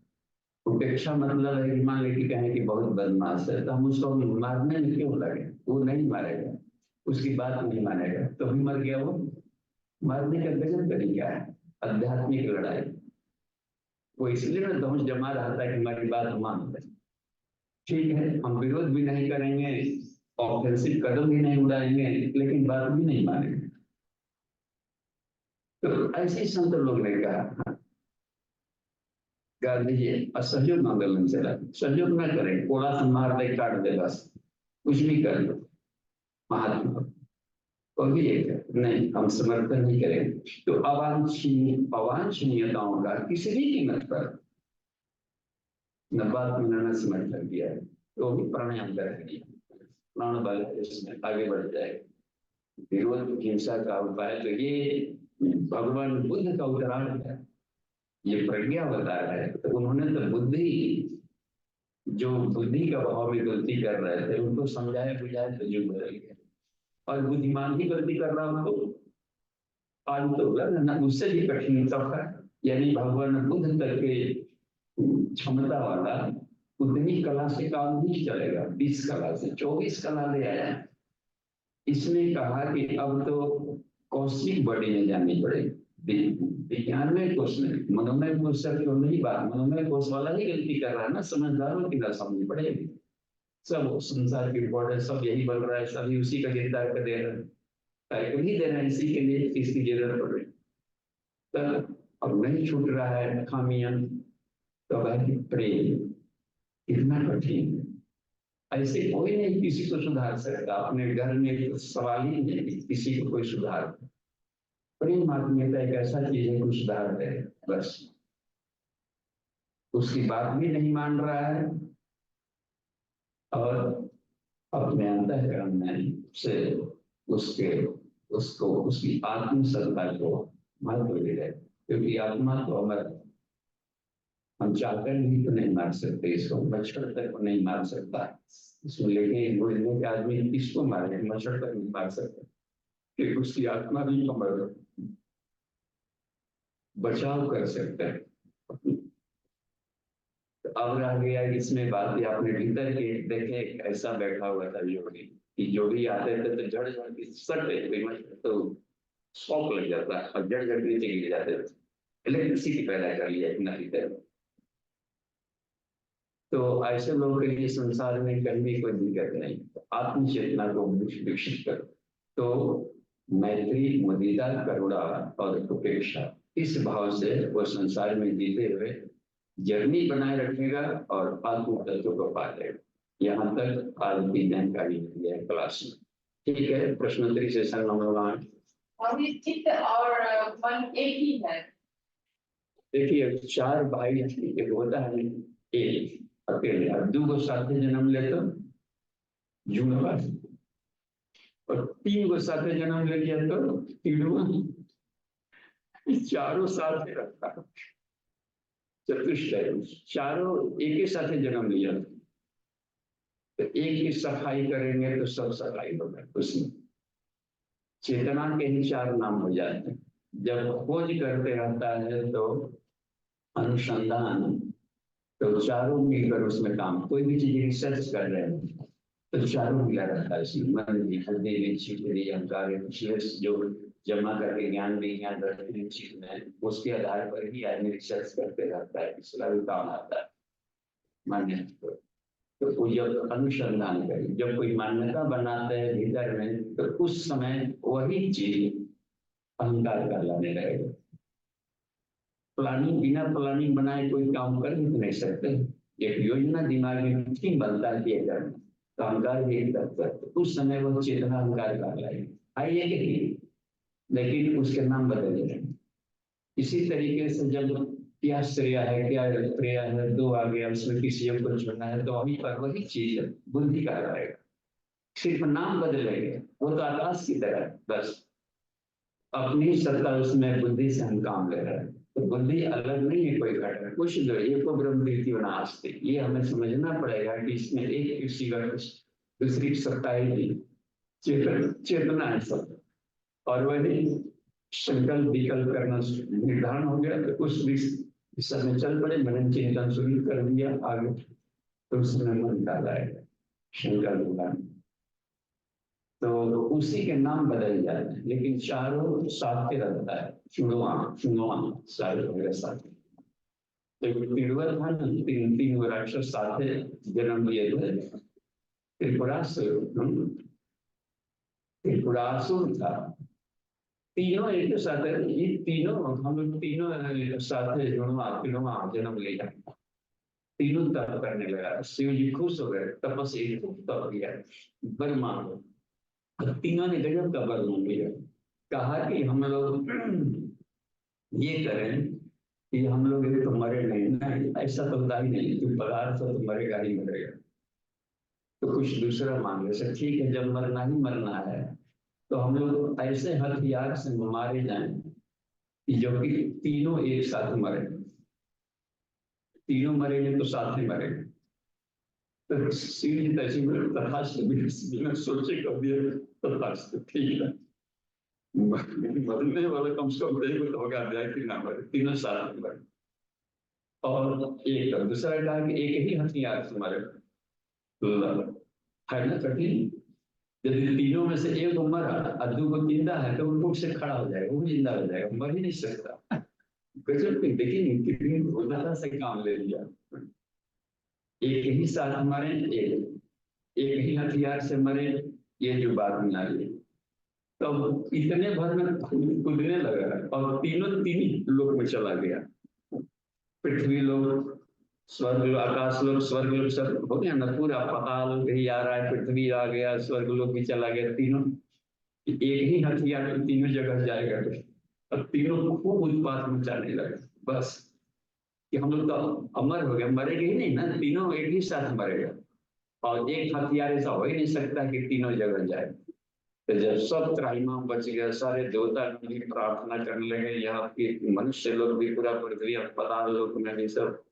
उपेक्षा मतलब है कि मान लेके कहें कि बहुत बदमाश है तो हम उसको मारने में क्यों लगे, वो नहीं मारेगा, उसकी बात नहीं मानेगा तो भी मर गया वो। मारने का गजब तरीका है आध्यात्मिक लड़ाई। वो इसलिए ना दौड़ जमा रहता है कि हमारी बात मान ले, ठीक है हम विरोध भी नहीं करेंगे, ऑफेंसिव कदम भी नहीं उड़ाएंगे, लेकिन बात भी नहीं मानेंगे। तो ऐसे ही संत लोग ने कहा, गांधी जी असहयोग आंदोलन चला, सहयोग न करें, कोड़ा से मार दे, काट दे, बस कुछ भी कर लो, महात्मा तो भी एक नहीं, हम समर्थन नहीं करेंगे। तो अवांछनीयताओं का किसी भी कीमत पर न बात में समर्थन किया है, तो भी प्राणायाम कर दिया, प्राण बल इसमें आगे बढ़ जाए। विरोध हिंसा का उपाय, तो ये भगवान बुद्ध का उदाहरण है, ये प्रज्ञा अवतार है। तो उन्होंने तो बुद्धि, जो बुद्धि का भाव में गलती कर रहे थे उनको समझाया बुझाया तो युग बदल गया। और बुद्धिमान ही गलती कर रहा हो तो आज तो ना उससे भी कठिन सबका, यानी भगवान बुद्ध तक के क्षमता वाला उतनी कला से काम नहीं चलेगा, 20 कला से 24 कला ले आया। इसने कहा कि अब तो कौशिक बॉडी में जानी पड़ेगी, विज्ञान में कोष नहीं, मनोमय कोष से क्यों नहीं बात, मनोमय कोष वाला ही गलती कर रहा है ना, समझदारों की ना समझनी पड़ेगी। सब संसार की रिपोर्ट है, सब यही बोल रहा है, सभी उसी का गिरदार कर दे रहे हैं, नहीं दे रहे हैं, इसी के लिए इसकी जरूरत पड़ रही। तो अब नहीं छूट रहा है खामियां, तो है प्रेम कितना कठिन है। ऐसे कोई नहीं किसी को सुधार सकता, अपने घर में तो सवाल ही नहीं कि किसी को कोई सुधार। प्रेम आत्मीयता एक ऐसा चीज है, कुछ सुधार है बस। उसकी बात भी नहीं मान रहा है, और अपने अंतःकरण में से उसके उसको उसकी आत्मसत्ता को महत्व दे रहे, क्योंकि आत्मा तो अमर हम चाहकर भी तो नहीं मार सकते इसको, मच्छर तक को नहीं मार सकता इसको लेके बोलने के आदमी किसको मारे, मच्छर तक नहीं मार सकता कि उसकी आत्मा भी कमर बचाव कर सकता है। तो अब रह गया इसमें बात, आपने भीतर के देखे ऐसा बैठा हुआ था योगी कि योगी आते थे तो जड़ जड़ की सट तो शौक लग जाता और जड़ जड़ नीचे गिर जाते थे, इलेक्ट्रिसिटी पैदा कर लिया अपना भीतर। तो ऐसे लोगों के लिए संसार में कहीं भी कोई दिक्कत नहीं, आत्म चेतना को विकसित करो। तो मैत्री, मुदिता, करुणा और उपेक्षा, इस भाव से वो संसार में जीते हुए जर्नी बनाए रखेगा और आत्म तत्व को पा लेगा। यहाँ तक आज की जानकारी मिली है क्लास में। ठीक है, प्रश्नोत्तरी सेशन नंबर 1। अभी चित्त और मन एक ही है। देखिए 4 भाई एक होता है, एक अकेले, और 2 को साथ जन्म ले तो जुड़वा, और 3 को साथ जन्म ले लिया तो तिड़वा, चारों साथ रखा चतुष्टय, चारों एक ही साथ जन्म लिया तो एक ही सफाई करेंगे तो सब सफाई होगा उसमें। चेतना के ही 4 नाम हो जाते हैं। जब खोज करते रहता है तो अनुसंधान, तो चारों मिलकर उसमें काम, कोई भी चीज रिसर्च कर रहे हैं तो चारों मिला रहता है इसमें, मन भी, हृदय भी, चित्त भी, अहंकार भी, जो जमा करके ज्ञान विज्ञान में उसके आधार पर ही आदमी रिसर्च करते रहता है, इसका भी काम आता है मान्य। तो कोई जब अनुसंधान करे, जब कोई मान्यता बनाते हैं भीतर में, तो उस समय वही चीज अहंकार का लाने लगेगा। प्लानिंग, बिना प्लानिंग बनाए कोई काम कर भी नहीं सकते। एक योजना दिमाग में क्यों बनता है कि तो अहंकार भी एक तत्व है, तो उस समय वो चेतना अहंकार का लाएगी आइए कि, लेकिन उसके नाम बदल जाए। इसी तरीके से जब क्या श्रेय है, क्या प्रिय है, 2 आ गया, उसमें किसी को चुनना है, तो वहीं पर वही चीज बुद्धि का रहेगा, सिर्फ नाम बदलेंगे। वो तो आकाश की तरह, बस अपनी सत्ता उसमें बुद्धि से हम काम ले रहे हैं। तो बुद्धि अलग नहीं है कोई घटना, कुछ जो एको ब्रह्मृति नास्ति, ये हमें समझना पड़ेगा कि इसमें एक किसी का दूसरी सत्ता ही चेतना है सब, और वही संकल्प विकल्प करना निर्धारण हो गया तो उस दिशा में चल पड़े, मनन चिंतन शुरू कर दिया आगे, तो उसमें मन डाला है संकल्प, तो उसी के नाम बदल जाते हैं, लेकिन चारों साथ के रहता है। चुनवा सारे मेरे साथ, तो तिरुवर था ना, 3 राक्षस साथ जन्म लिए थे। त्रिपुरासुर था, तीनों एक साथ, ये तीनों हम लोग तीनों साथ जुड़वा जन्म लिया, तीनों तप करने लगा। शिव जी खुश हो गए, तपस्या तप किया, वर मांगो, तीनों ने गजब का वर मांग लिया। कहा कि हम लोग ये करें कि हम लोग ये तो मरे नहीं, ऐसा तो होता ही नहीं, तू पदार्थ तो मरेगा ही मरेगा, तो कुछ दूसरा मांगे से। ठीक है, जब मरना ही मरना है तो हम लोग ऐसे हथियार से मारे जाएं कि जो कि तीनों एक साथ मरे, तीनों मरेंगे तो साथ ही मरेंगे। तो शिव जी तैसी बिना सोचे कर दिए, तथास्तु ठीक है, मरने वाला कम से कम एक तो होगा जाए कि ना मरे, तीनों साथ में मरे। और एक दूसरा कहा कि एक ही हथियार से मरे, है ना कठिन। यदि तीनों में से एक मरा और 2 को जिंदा है तो वो से खड़ा हो जाएगा, वो जिंदा हो जाएगा, मर ही नहीं सकता। गजब की, देखिए कितनी उदारता से काम ले लिया। एक ही साथ मरे, एक ही हथियार से मरे, ये जो बात बना ली, तो इतने भर में कूदने लगा और तीन लोक में चला गया। पृथ्वी लोक, स्वर्ग लोक, आकाश लोक, स्वर्ग लोक सब हो गया ना, पूरा पाताल भी आ रहा है, पृथ्वी आ गया, स्वर्ग लोक भी चला गया, तीनों एक ही हथियार तो तीनों जगह जाएगा, और तीनों को खूब उत्पात मचाने लगा। बस कि हम लोग तो अमर हो गए, मरेंगे ही नहीं ना, तीनों एक ही साथ मरेगा, और एक हथियार ऐसा हो ही नहीं सकता कि तीनों जगह जाए। तो जब सब त्राहिमाम बच गया, सारे देवता भी प्रार्थना करने लगे, यहाँ की मनुष्य लोग भी पूरा पृथ्वी अस्पताल लोग में भी सब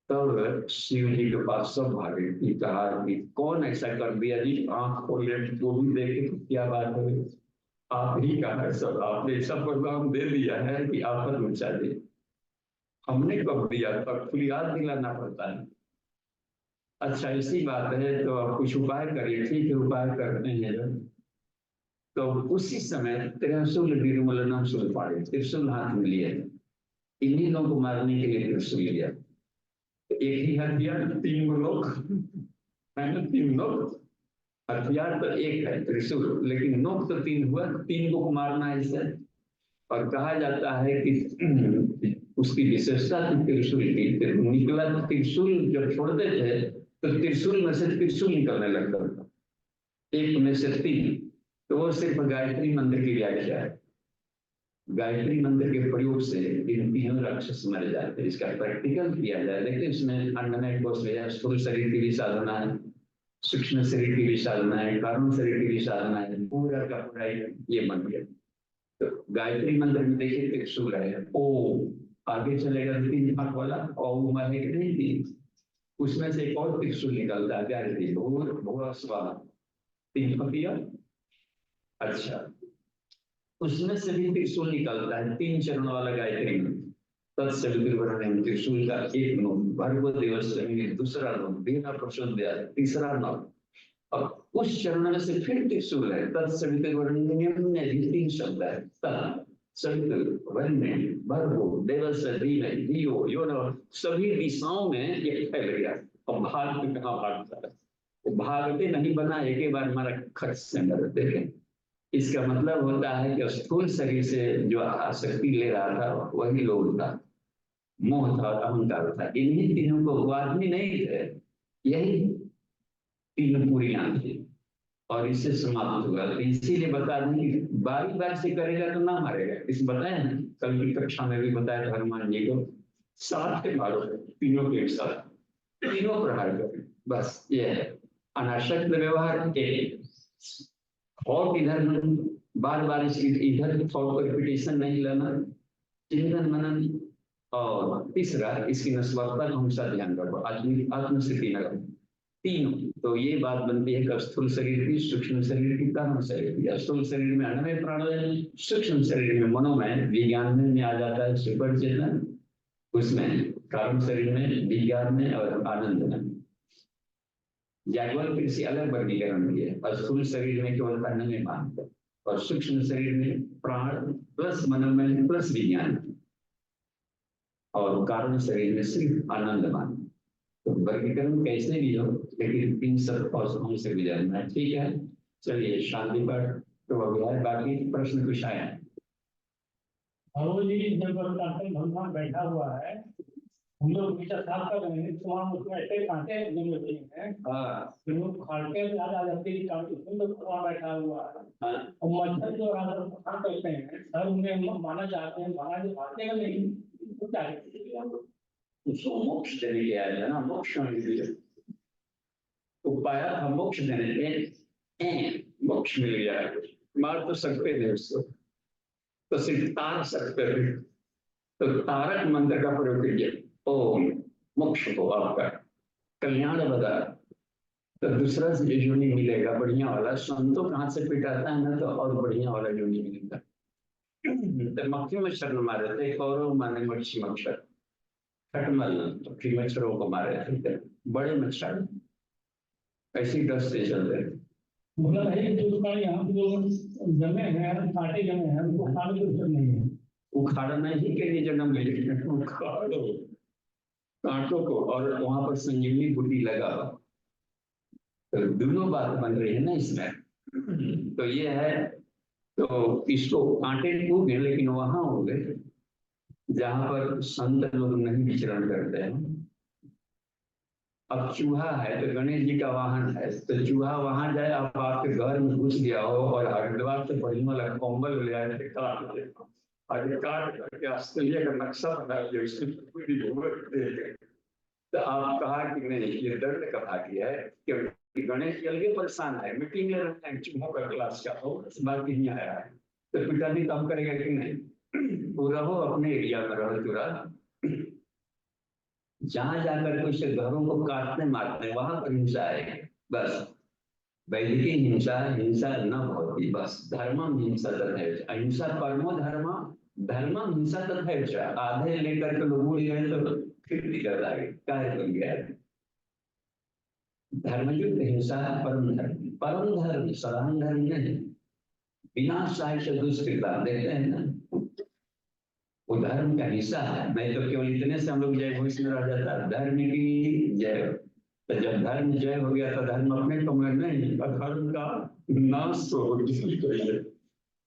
तब शिव जी के पास सब भागे कि कहा कि कौन ऐसा कर दिया जी, आंख खोले तो भी देखे तो क्या बात है, आप ही कहा है सब, आपने सब प्रोग्राम दे दिया है कि आफत मचा दे, हमने कब दिया, तब खुली याद दिलाना पड़ता है। अच्छा ऐसी बात है तो आप कुछ उपाय करिए, ठीक है उपाय करते हैं जब। तो उसी समय त्रिशूल निर्मूलनम शूल पाड़े, त्रिशूल हाथ में लिए, इन्हीं लोगों को मारने के लिए त्रिशूल लिया। तो एक ही हथियार तीन लोग, है ना, तीन लोग, हथियार तो एक है त्रिशूल, लेकिन नोक तो तीन हुआ, तीन को मारना है इसे। और कहा जाता है कि उसकी विशेषता थी त्रिशूल की, निकला त्रिशूल जब छोड़ते थे तो त्रिशूल में से त्रिशूल निकलने लगता था, एक में से तीन। तो वो सिर्फ गायत्री मंत्र की व्याख्या है, गायत्री मंत्र के प्रयोग से इन तीनों राक्षस मर जाते हैं। इसका प्रैक्टिकल किया जाए, लेकिन इसमें अन्य कोर्स में स्थूल शरीर की भी साधना है, सूक्ष्म शरीर की भी साधना है, कारण शरीर की भी साधना है, पूरा का पूरा ये बन गया। तो गायत्री मंत्र में देखिए त्रिशूल है, ओ आगे चलेगा तीन हाथ वाला, ओम है कि नहीं तीन, उसमें से एक और त्रिशूल निकलता है, गायत्री भूर भूर स्वाहा, तीन पतिया। अच्छा उसमें से भी त्रिशूल निकलता है, तीन चरण वाला गायत्री मंत्र। तत्सवितुर्वरेण्यं, त्रिशूल का एक नोक, भर्गो देवस्य दूसरा नोक, दीना प्रचोदया तीसरा नोक। अब उस चरण में से फिर त्रिशूल है, तत्सवितुर्वरेण्यम में भी तीन शब्द है, तत्सवितुर्वरेण्यम भर्गो देवस्य धीमहि धियो यो नः, सभी दिशाओं में ये फैल गया। और भाग में कहाँ भागता है, वो भागते नहीं बना, एक ही बार हमारा खर्च से मर देखें। इसका मतलब होता है कि स्थूल शरीर से जो आसक्ति ले रहा था वही लोग था, मोह था, अहंकार था, इन्हीं तीनों को, वो आदमी नहीं थे, यही तीन पूरी थी और इससे समाप्त हुआ। तो इसीलिए बता दें कि बारी बारी से करेगा तो ना मारेगा, इस बताया ना, कल की कक्षा में भी बताया था हनुमान जी को, साथ के मारो, तीनों के साथ, तीनों प्रहार करें, बस ये है अनासक्त व्यवहार के। और इधर बार बार इधर थॉट को रिपीटेशन नहीं लेना, चिंतन मनन, और तीसरा इसकी नस्वार्थता का हमेशा ध्यान रखो, आत्मस्थिति न रखो। तीनों तो ये बात बनती है कि स्थूल शरीर की, सूक्ष्म शरीर की, कारण शरीर की। स्थूल शरीर में अन्नमय प्राणमय, सूक्ष्म शरीर में मनोमय, विज्ञान में आ जाता है सुपर चेतन, उसमें कारण शरीर में विज्ञान में और आनंद में। जागवल फिर से अलग वर्गीकरण किए, स्थूल शरीर में केवल अन्नमय मानते, और सूक्ष्म शरीर में प्राण प्लस मनोमय प्लस विज्ञान, और कारण शरीर में सिर्फ आनंद मान। तो वर्गीकरण कैसे भी हो, लेकिन इन सब अवस्थाओं से गुजरना है, ठीक है। चलिए शांति पर तो अभी है, बाकी प्रश्न कुछ आया है। जी जब भगवान बैठा हुआ है, हम लोग नीचे साफ कर रहे हैं, तो वहाँ उसमें ऐसे कांटे जमे हुए हैं, फिर वो खाटे याद आ जाते हैं, कांटे उसमें तो वहाँ बैठा हुआ है, और मच्छर जो खा करते हैं, सर उन्हें माना चाहते हैं, माना जो खाते हैं नहीं, तो क्या है? उसको मोक्ष देने के आया है ना, मोक्ष होने के लिए उपाय था, मोक्ष देने के, मोक्ष मिल गया है, मार तो सकते थे उसको, तो सिर्फ तार सकते थे, तो तारक मंत्र का प्रयोग कीजिए, ओम मोक्ष को आपका कल्याण बता, तो दूसरा योनि मिलेगा बढ़िया वाला। संतों हाथ से पिटाता है ना, तो और बढ़िया वाला योनि मिलेगा। तो मक्खी मच्छर न मारे थे, कौरव माने मच्छी मच्छर, खटमल मक्खी मच्छरों को मारे थे, बड़े मच्छर ऐसी डस से चल रहे। मतलब है जो उसका यहाँ पे जो जमे हैं, कांटे जमे हैं, उनको खाने की जरूरत नहीं है। उखाड़ना ही के लिए जन्म ले, उखाड़ो कांटों को, और वहां पर संजीवनी बूटी लगा, तो दोनों बात बन रही है ना इसमें। तो ये है, तो इसको कांटे होंगे लेकिन वहां होंगे जहां पर संत लोग नहीं विचरण करते हैं। अब चूहा है तो गणेश जी का वाहन है, तो चूहा वहां जाए, अब आपके घर में घुस गया हो और हरिद्वार से बढ़िया वाला कम्बल ले आए थे, काट दे, और काट करके ऑस्ट्रेलिया का नक्शा बना दिया, उसकी पूरी घूमट दे दे। तो आप कहा कि नहीं ये दर्द का भाग्य है, क्योंकि गणेश जी अलग परेशान है, मीटिंग में रहते हैं चूहों का क्लास का, और इस बात नहीं आया है, तो पिताजी काम करेगा कि नहीं, पूरा हो अपने एरिया में रहो, पूरा जहां जाकर कुछ घरों को काटने मारते वहां पर हिंसा है। बस वैदिक हिंसा हिंसा न भवति, बस धर्मम हिंसा तथैव च। अहिंसा परमो धर्म, धर्मम हिंसा तथैव च। आधे लेकर के लोग उड़ गए तो फिर निकल आगे कार्य बन गया। धर्मयुक्त हिंसा है परम धर्म, परम धर्म साधारण धर्म नहीं। विनाशाय च दुष्कृता देखते हैं ना, वो धर्म का हिस्सा है। नहीं तो केवल इतने से हम लोग जय घोष में रह जाता है, धर्म की जय। तो जब धर्म जय हो गया तो धर्म अपने कमरे नहीं, धर्म का नाश तो हो गया,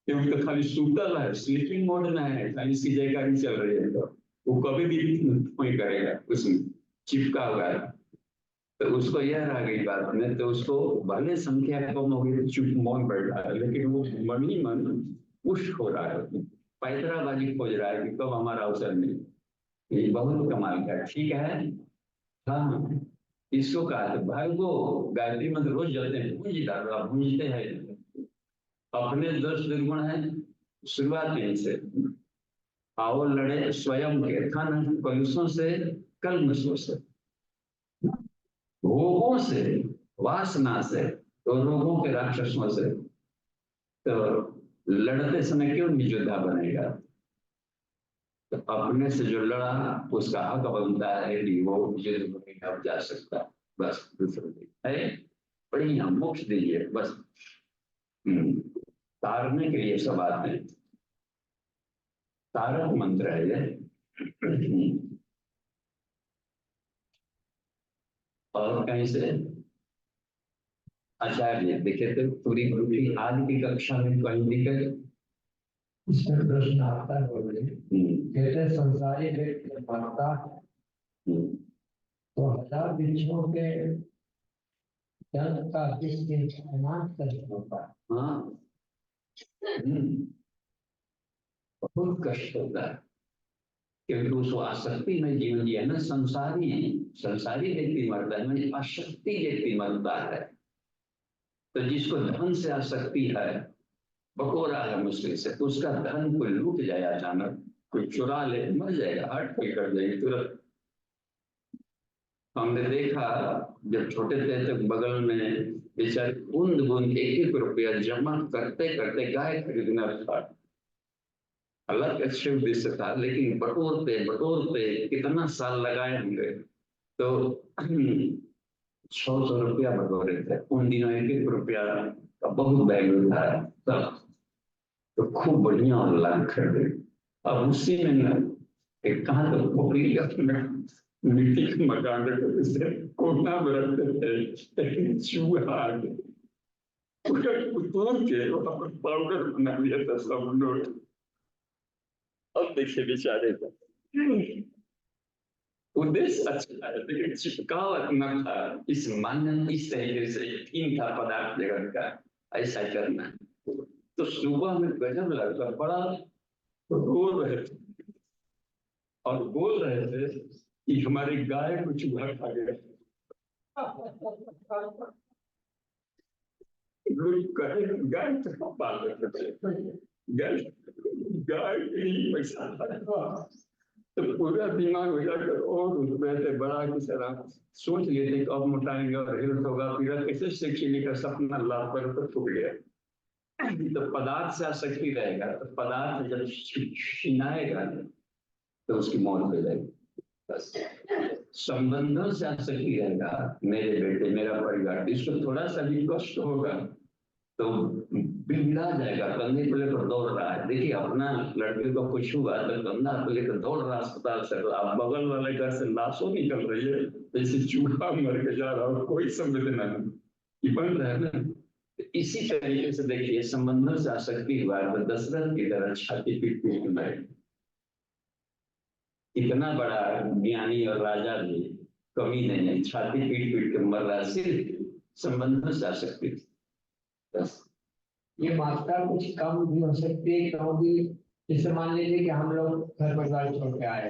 क्योंकि तो खाली सूतल है, स्लीपिंग मोड में है, खाली इसकी जयकारी चल रही है, तो वो कभी भी नहीं करेगा, उसमें चिपका हुआ है। तो उसको यह रह गई बात में, तो उसको भले संख्या कम हो गई, चुप मौन बैठा है, लेकिन वो मन ही मन पुष्ट हो रहा है, पैतराबाजी खोज रहा है कि कब हमारा अवसर मिले। ये बहुत कमाल का, ठीक है। हाँ, इसको कहा था भाई वो गायत्री मंत्र रोज जलते हैं, भूंज डालो, आप भूंजते हैं, अपने 10 निर्गुण है, शुरुआत यहीं से। आओ लड़े स्वयं के थन कलुषों से, कलमशों से, भोगों से, वासना से, तो रोगों के राक्षसों से। तो लड़ते समय क्यों नियोद्धा बनेगा? तो अपने से जो लड़ा उसका हक बनता है कि वो युद्ध में अब जा सकता है, बस दूसरे है बढ़िया मोक्ष दीजिए बस। तारने के लिए सब आते हैं, तारक मंत्र है ये। और कहीं से आचार्य देखे तो पूरी पूरी आज की कक्षा में कहीं दिखे। इसमें प्रश्न आता है कहते संसारी व्यक्ति मानता तो हजार वृक्षों के जल का किस दिन अनाथ कष्ट होता है। हाँ, बहुत कष्ट होता है, क्योंकि उसको आसक्ति में जीवन जिया ना। संसारी संसारी व्यक्ति मरता है, मैंने आसक्ति व्यक्ति मरता है। तो जिसको धन से आसक्ति है, बटोरा है मुश्किल से, तो उसका धन कोई लूट जाए अचानक, कोई चुरा ले, मर जाएगा, हार्ट फेल कर जाएगी तुरंत। हमने देखा जब छोटे थे तो बगल में बेचारे बूंद बूंद 1-1 रुपया जमा करते करते गाय खरीदना था। अलग अच्छे उद्देश्य था, लेकिन बटोरते कितना साल लगाए होंगे। तो 600 रुपया बटोरे थे उन दिनों, 1-1 रुपया का बहुत वैल्यू था तब। तो खूब बढ़िया ऑनलाइन खरीदे। अब उसी में न एक कहाँ तो पोखरी मिट्टी के मकान रखते थे, कोना में रखते थे, लेकिन चूहा तोड़ के वहां पर पाउडर बना दिया था सब नोट। अब देखिए बेचारे का उद्देश्य अच्छा है, लेकिन चिपकाव इतना था, इस मान्य इस तरीके से थीम था पदार्थ जगत का, ऐसा करना। तो सुबह में गजब लगता, बड़ा रो रहे थे और बोल रहे थे कि हमारी गाय को चूहा खा गया। लोग कहे गाय तो पाल रहे थे, गाय गाय के ही पैसा था। तो पूरा दिमाग हो जाकर और उसमें से बड़ा की तरह सोच लेते कि अब मोटाएंगे और हेल्थ होगा, फिर कैसे शिक्षित का सपना लाभ पर तो छूट गया। तो पदार्थ से आसक्ति रहेगा, तो पदार्थ जब छिनाएगा तो उसकी मौत हो जाएगी। बस संबंधों से आसक्ति रहेगा, मेरे बेटे मेरा परिवार, इसको थोड़ा सा भी कष्ट होगा तो बिगड़ा जाएगा, कंधे को लेकर दौड़ रहा है। देखिए अपना लड़के को कुछ हुआ तो कंधा को लेकर दौड़ रहा अस्पताल से, अब बगल वाले घर से लाशों निकल रही है, जैसे चूहा मर के जा रहा हो, कोई संवेदना नहीं बन रहा है ना। इसी तरीके से देखिए संबंधों से आसक्ति हुआ तो दशरथ की तरह छाती पीट पीट के मरे। इतना बड़ा ज्ञानी और राजा भी कमी नहीं है, छाती पीट पीट के मर रहा, सिर्फ संबंधों से आसक्ति। बस ये मात्रा कुछ कम भी हो सकती है, क्योंकि जैसे मान लीजिए कि हम लोग घर परिवार छोड़ के आए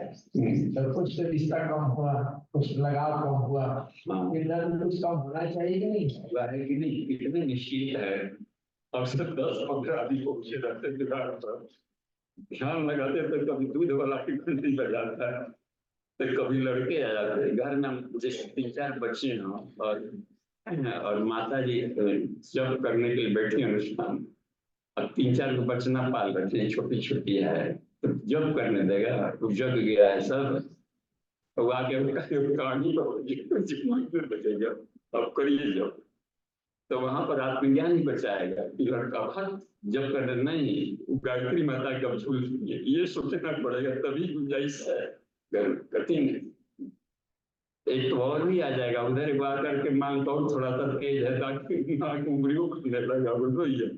तो कुछ तो रिश्ता कम हुआ, कुछ लगाव कम हुआ, कुछ कम होना चाहिए कि नहीं? हुआ है कि नहीं? कितने निश्चित है, और सब 10-15 आदमी पहुंचे रहते दीवार पर, ध्यान लगाते तो कभी दूध वाला की घंटी बजाता है, तो कभी लड़के आ जाते घर में, जैसे 3-4 बच्चे हों और माता जी जब करने के लिए बैठी अनुष्ठान, अब 3-4 को बचना पाल रखे हैं, छोटी छोटी है, तो जब करने देगा तो जग गया है सब, तो आके कहानी बचेगा, अब करिए जब, तो वहां पर आत्मज्ञान ही बचाएगा कि लड़का भक्त जब करने नहीं, गायत्री माता कब झूल, ये सोचना पड़ेगा, तभी गुंजाइश है, कठिन है। एक तो और भी आ जाएगा उधर, एक बार करके मांग तो थोड़ा सा तेज है, ताकि उंगलियों खुलने लगा, वो ही है,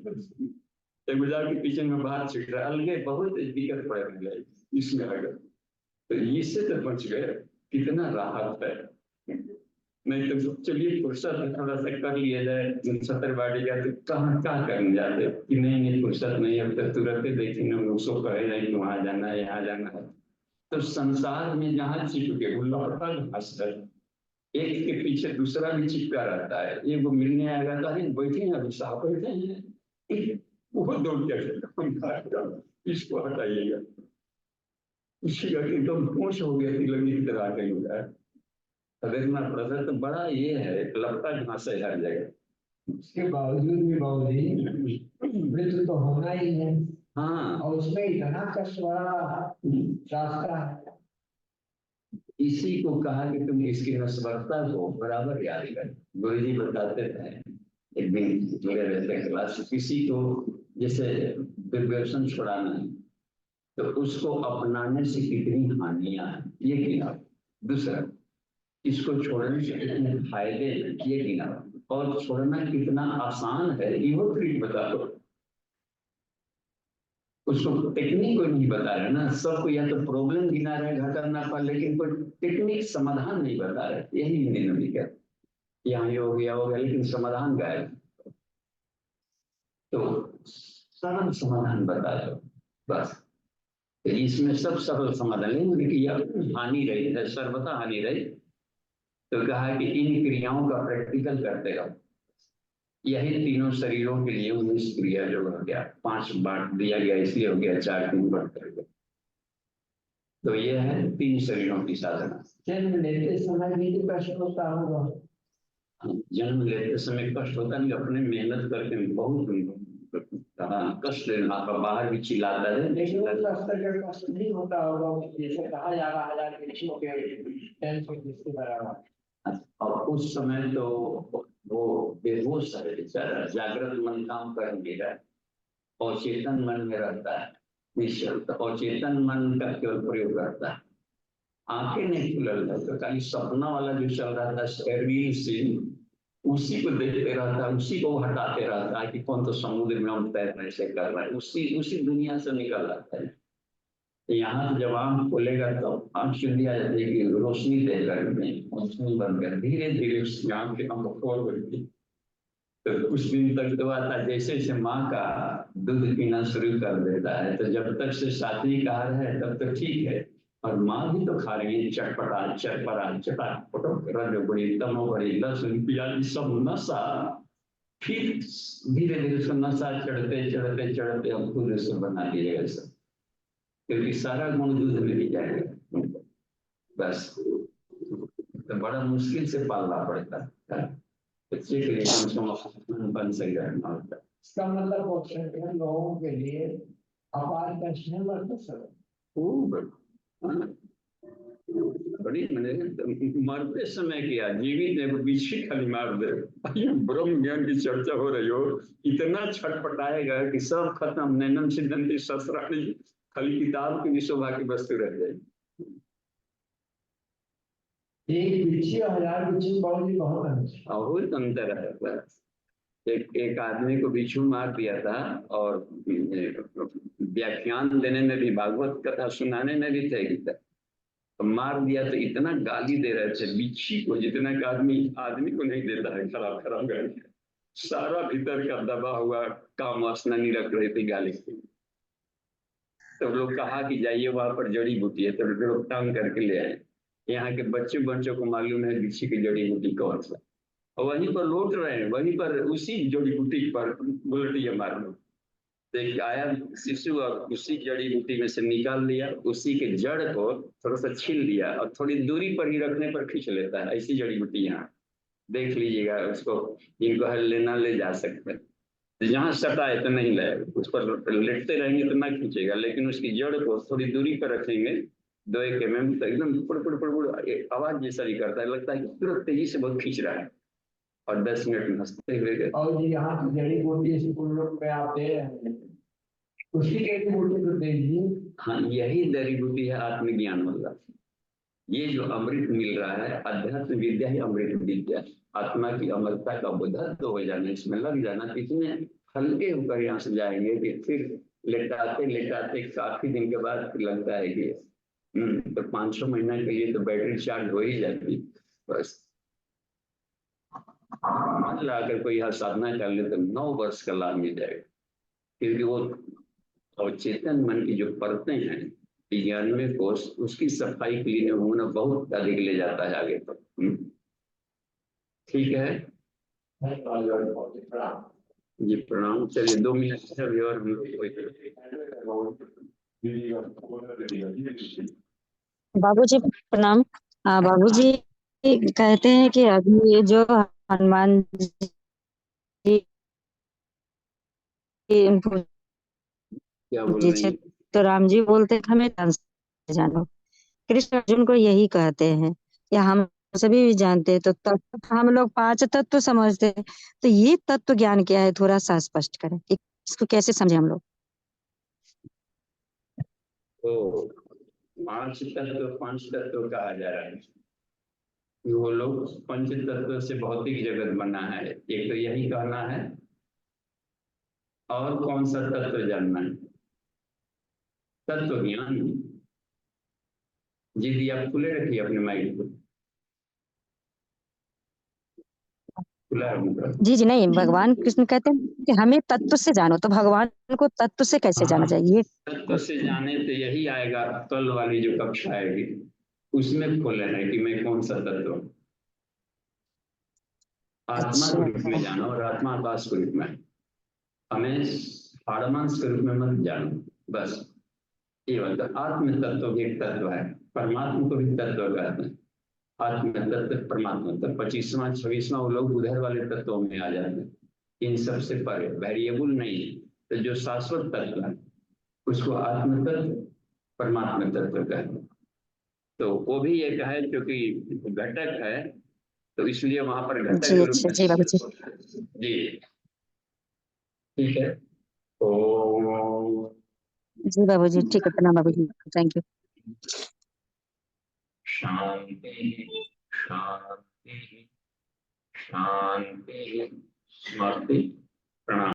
एक गुजार के पीछे में बाहर छिट रहा, अलगे बहुत दिक्कत पड़ने लगी इसमें, अगर तो इससे तो बच गए, कितना राहत है। नहीं तो चलिए फुर्सत है, थोड़ा सा कर लिया जाए, 70 बाड़ी का, तो कहाँ क्या करने जाते कि नहीं फुर्सत नहीं, अब तक तुरंत देखेंगे उसको कहे नहीं कि वहां जाना है यहाँ जाना है। तो संसार में जहाँ चिपके लौटा घास है, एक के पीछे दूसरा भी चिपका रहता है, ये वो मिलने आएगा तो अरे बैठे हैं अभी साहब बैठे हैं, वो दौड़ के इसको हटाइएगा, इसी का एकदम होश हो गया कि लगी की तरह कहीं हो जाए, देखना पड़ा था। तो बड़ा ये है, लगता है घास है हर जगह। उसके बावजूद भी बाबूजी मृत्यु तो होना ही है, हाँ, और उसमें इतना कष्ट वाला रास्ता है। इसी को कहा कि तुम इसकी नस्बरता को बराबर याद कर। गुरु जी बताते थे एक दिन मेरे रहते क्लास, किसी को जैसे दुर्व्यसन छुड़ाना है तो उसको अपनाने से कितनी हानियां हैं ये गिना, दूसरा इसको छोड़ने से कितने फायदे हैं ये गिना, और छोड़ना कितना आसान है ये वो ट्रिक बता दो। उसको टेक्निक को नहीं बता रहे ना, सबको या तो प्रॉब्लम गिना रहे घटाना पर, लेकिन कोई टेक्निक समाधान नहीं बता रहे, यही हिंदी क्या यहाँ ये हो गया लेकिन समाधान गायब। तो सरल समाधान बता दो बस, तो इसमें सब सरल समाधान, लेकिन हानि रही है, सर्वथा हानि रही। तो कहा कि इन क्रियाओं का प्रैक्टिकल करते रहो, यही तीनों शरीरों के लिए 19 क्रिया जो हो गया, 5 बांट दिया गया इसलिए हो गया 4 3 बांट कर गया। तो ये है 3 शरीरों की साधना। जन्म लेते समय भी तो कष्ट होता होगा। जन्म लेते समय कष्ट होता नहीं, अपने मेहनत करके बहुत कष्ट लेना, बाहर भी चिल्लाता है, लेकिन उस स्तर का कष्ट नहीं होता होगा जैसे कहा जा रहा है बच्चों के जिसके बराबर। और उस समय तो वो बेहोश है बेचारा, जागृत मन काम कर नहीं रहा है, और चेतन मन में रहता है निश्चल, और चेतन मन का केवल प्रयोग करता है, आंखें नहीं खुलल है, तो खाली सपना वाला जो चल रहा था शरीर से उसी को देखते रहता है, उसी को हटाते रहता है कि कौन तो समुद्र में हम तैरने से कर रहा है, उसी दुनिया से निकल रहा है। यहाँ जब आंख खोलेगा तो आंख चुंदी आ जाती है कि रोशनी देकर रोशनी बनकर धीरे धीरे उस आंख के हम खोल करती, तो कुछ दिन तक तो आता जैसे जैसे माँ का दूध पीना शुरू कर देता है, तो जब तक से सात्विक आहार है तब तक ठीक है, और माँ भी तो खा रही है चटपटा चटपटा चटापट रंग बड़ी तमो बड़ी लहसुन प्याज सब नशा, फिर धीरे धीरे उसको नशा चढ़ते चढ़ते चढ़ते हम खुद उसको बना लिएगा सब, क्योंकि सारा गुण दूध में भी जाएगा बस। तो बड़ा मुश्किल से पालना पड़ता है बच्चे के लिए, बन सही रहना होता है। इसका मतलब बहुत सारे लोगों के लिए अपार कष्ट है, मरते समय बड़ी मरते समय किया, जीवित है बिच्छी खाली मार दे, ब्रह्म ज्ञान की चर्चा हो रही हो, इतना छटपटाएगा कि सब खत्म, नैनम सिद्धंती शस्त्राणी, खाली किताब की भी शोभा की वस्तु रह जाएगी। एक बिच्छी और 1000 बिच्छी बहुत अंतर है। एक आदमी को बिच्छू मार दिया था, और व्याख्यान देने में भी, भागवत कथा सुनाने में भी थे, तो मार दिया तो इतना गाली दे रहे थे बिच्छी को, जितना कि आदमी को नहीं देता है, खराब खराब गाली, सारा भीतर का दबा हुआ काम वासना नहीं रख रही थी गाली की। तो लोग कहा कि जाइए वहां पर जड़ी बूटी है, तो लोग टांग करके ले आए, यहाँ के बच्चों को मालूम है बिच्छी की जड़ी बूटी कौन सा, और वहीं पर लौट रहे हैं, वहीं पर उसी जड़ी बूटी पर बुलटियां मार लो, तो एक आया शिशु और उसी जड़ी बूटी में से निकाल लिया, उसी के जड़ को थोड़ा सा छील लिया और थोड़ी दूरी पर ही रखने पर खींच लेता है। ऐसी जड़ी बूटी यहाँ देख लीजिएगा, उसको इनको लेना ले जा सकते हैं। जहाँ सटा है तो नहीं लाएगा, उस पर लेटते रहेंगे तो ना खींचेगा, लेकिन उसकी जड़ को थोड़ी दूरी पर रखेंगे 2-1 mm, तो एकदम पुड़ आवाज जैसा ही करता है, लगता है कि तुरंत तेजी से बहुत खींच रहा है, और 10 मिनट में हंसते हुए गए। और जी यहाँ की जड़ी बूटी स्कूल में आप दे रहे हैं, उसकी जड़ी बूटी तो दे दीजिए। हाँ, यही जड़ी बूटी है आत्मज्ञान वाला। ये जो अमृत मिल रहा है, अध्यात्म विद्या ही अमृत विद्या। आत्मा की अमरता का बोधत्व हो जाना, इसमें लग जाना, इतने हल्के होकर यहाँ से जाएंगे कि फिर लेटाते लेटाते काफी दिन के बाद फिर लगता है कि तो 500 महीना के लिए तो बैटरी चार्ज हो ही जाती। बस मन लगाकर कोई यह साधना कर ले तो 9 वर्ष का लाभ मिल जाएगा, क्योंकि वो अवचेतन मन की जो परतें हैं 91 कोष, उसकी सफाई के लिए नमूना बहुत अधिक ले जाता है आगे तक। ठीक है जी, प्रणाम। चलिए 2 मिनट से अभी और हम लोग बाबूजी प्रणाम। बाबूजी कहते हैं कि अभी जो हनुमान जी क्या बोल जी रही थे हैं? तो राम जी बोलते थे हमें ध्यान से जानो। कृष्ण अर्जुन को यही कहते हैं कि हम सभी भी जानते हैं, तो तत्व हम लोग 5 तत्व समझते हैं, तो ये तत्व ज्ञान क्या है, थोड़ा सा स्पष्ट करें कि इसको कैसे समझे हम लोग। तो 5 तत्व 5 तत्व कहा जा रहा है कि वो लोग पंच तत्व से भौतिक जगत बना है, एक तो यही कहना है। और कौन सा तत्व जानना है? तत्व ज्ञान। जी दी, आप खुले रखिए अपने माइक को, खुला रखिए। जी जी नहीं, भगवान कृष्ण कहते हैं कि हमें तत्व से जानो, तो भगवान को तत्व से कैसे जाना चाहिए? तत्व से जाने तो यही आएगा, कल वाली जो कक्षा आएगी उसमें खोलना है कि मैं कौन सा तत्व हूं। आत्मा के रूप में जानो, और आत्मा आकाश के रूप में, हमें पारमांश के रूप में मत जानो। बस ये होता है। आत्म तत्व भी एक तत्व है, परमात्मा को भी तत्व कहते हैं। आत्म तत्व परमात्मा तत्व 25वां 26वां वो लोग उधर वाले तत्वों में आ जाते हैं। इन सबसे परे वेरिएबल नहीं है, तो जो शाश्वत तत्व है उसको आत्म तत्व परमात्मा तत्व कहते हैं। तो वो भी एक है, क्योंकि घटक है तो इसलिए वहां पर घटक जी के रूप अच्छा में। जी बाबूजी। जी ठीक है। तो जी बाबूजी ठीक है, प्रणाम बाबूजी, थैंक यू। शांति शांति शांति स्मृति प्रणाम।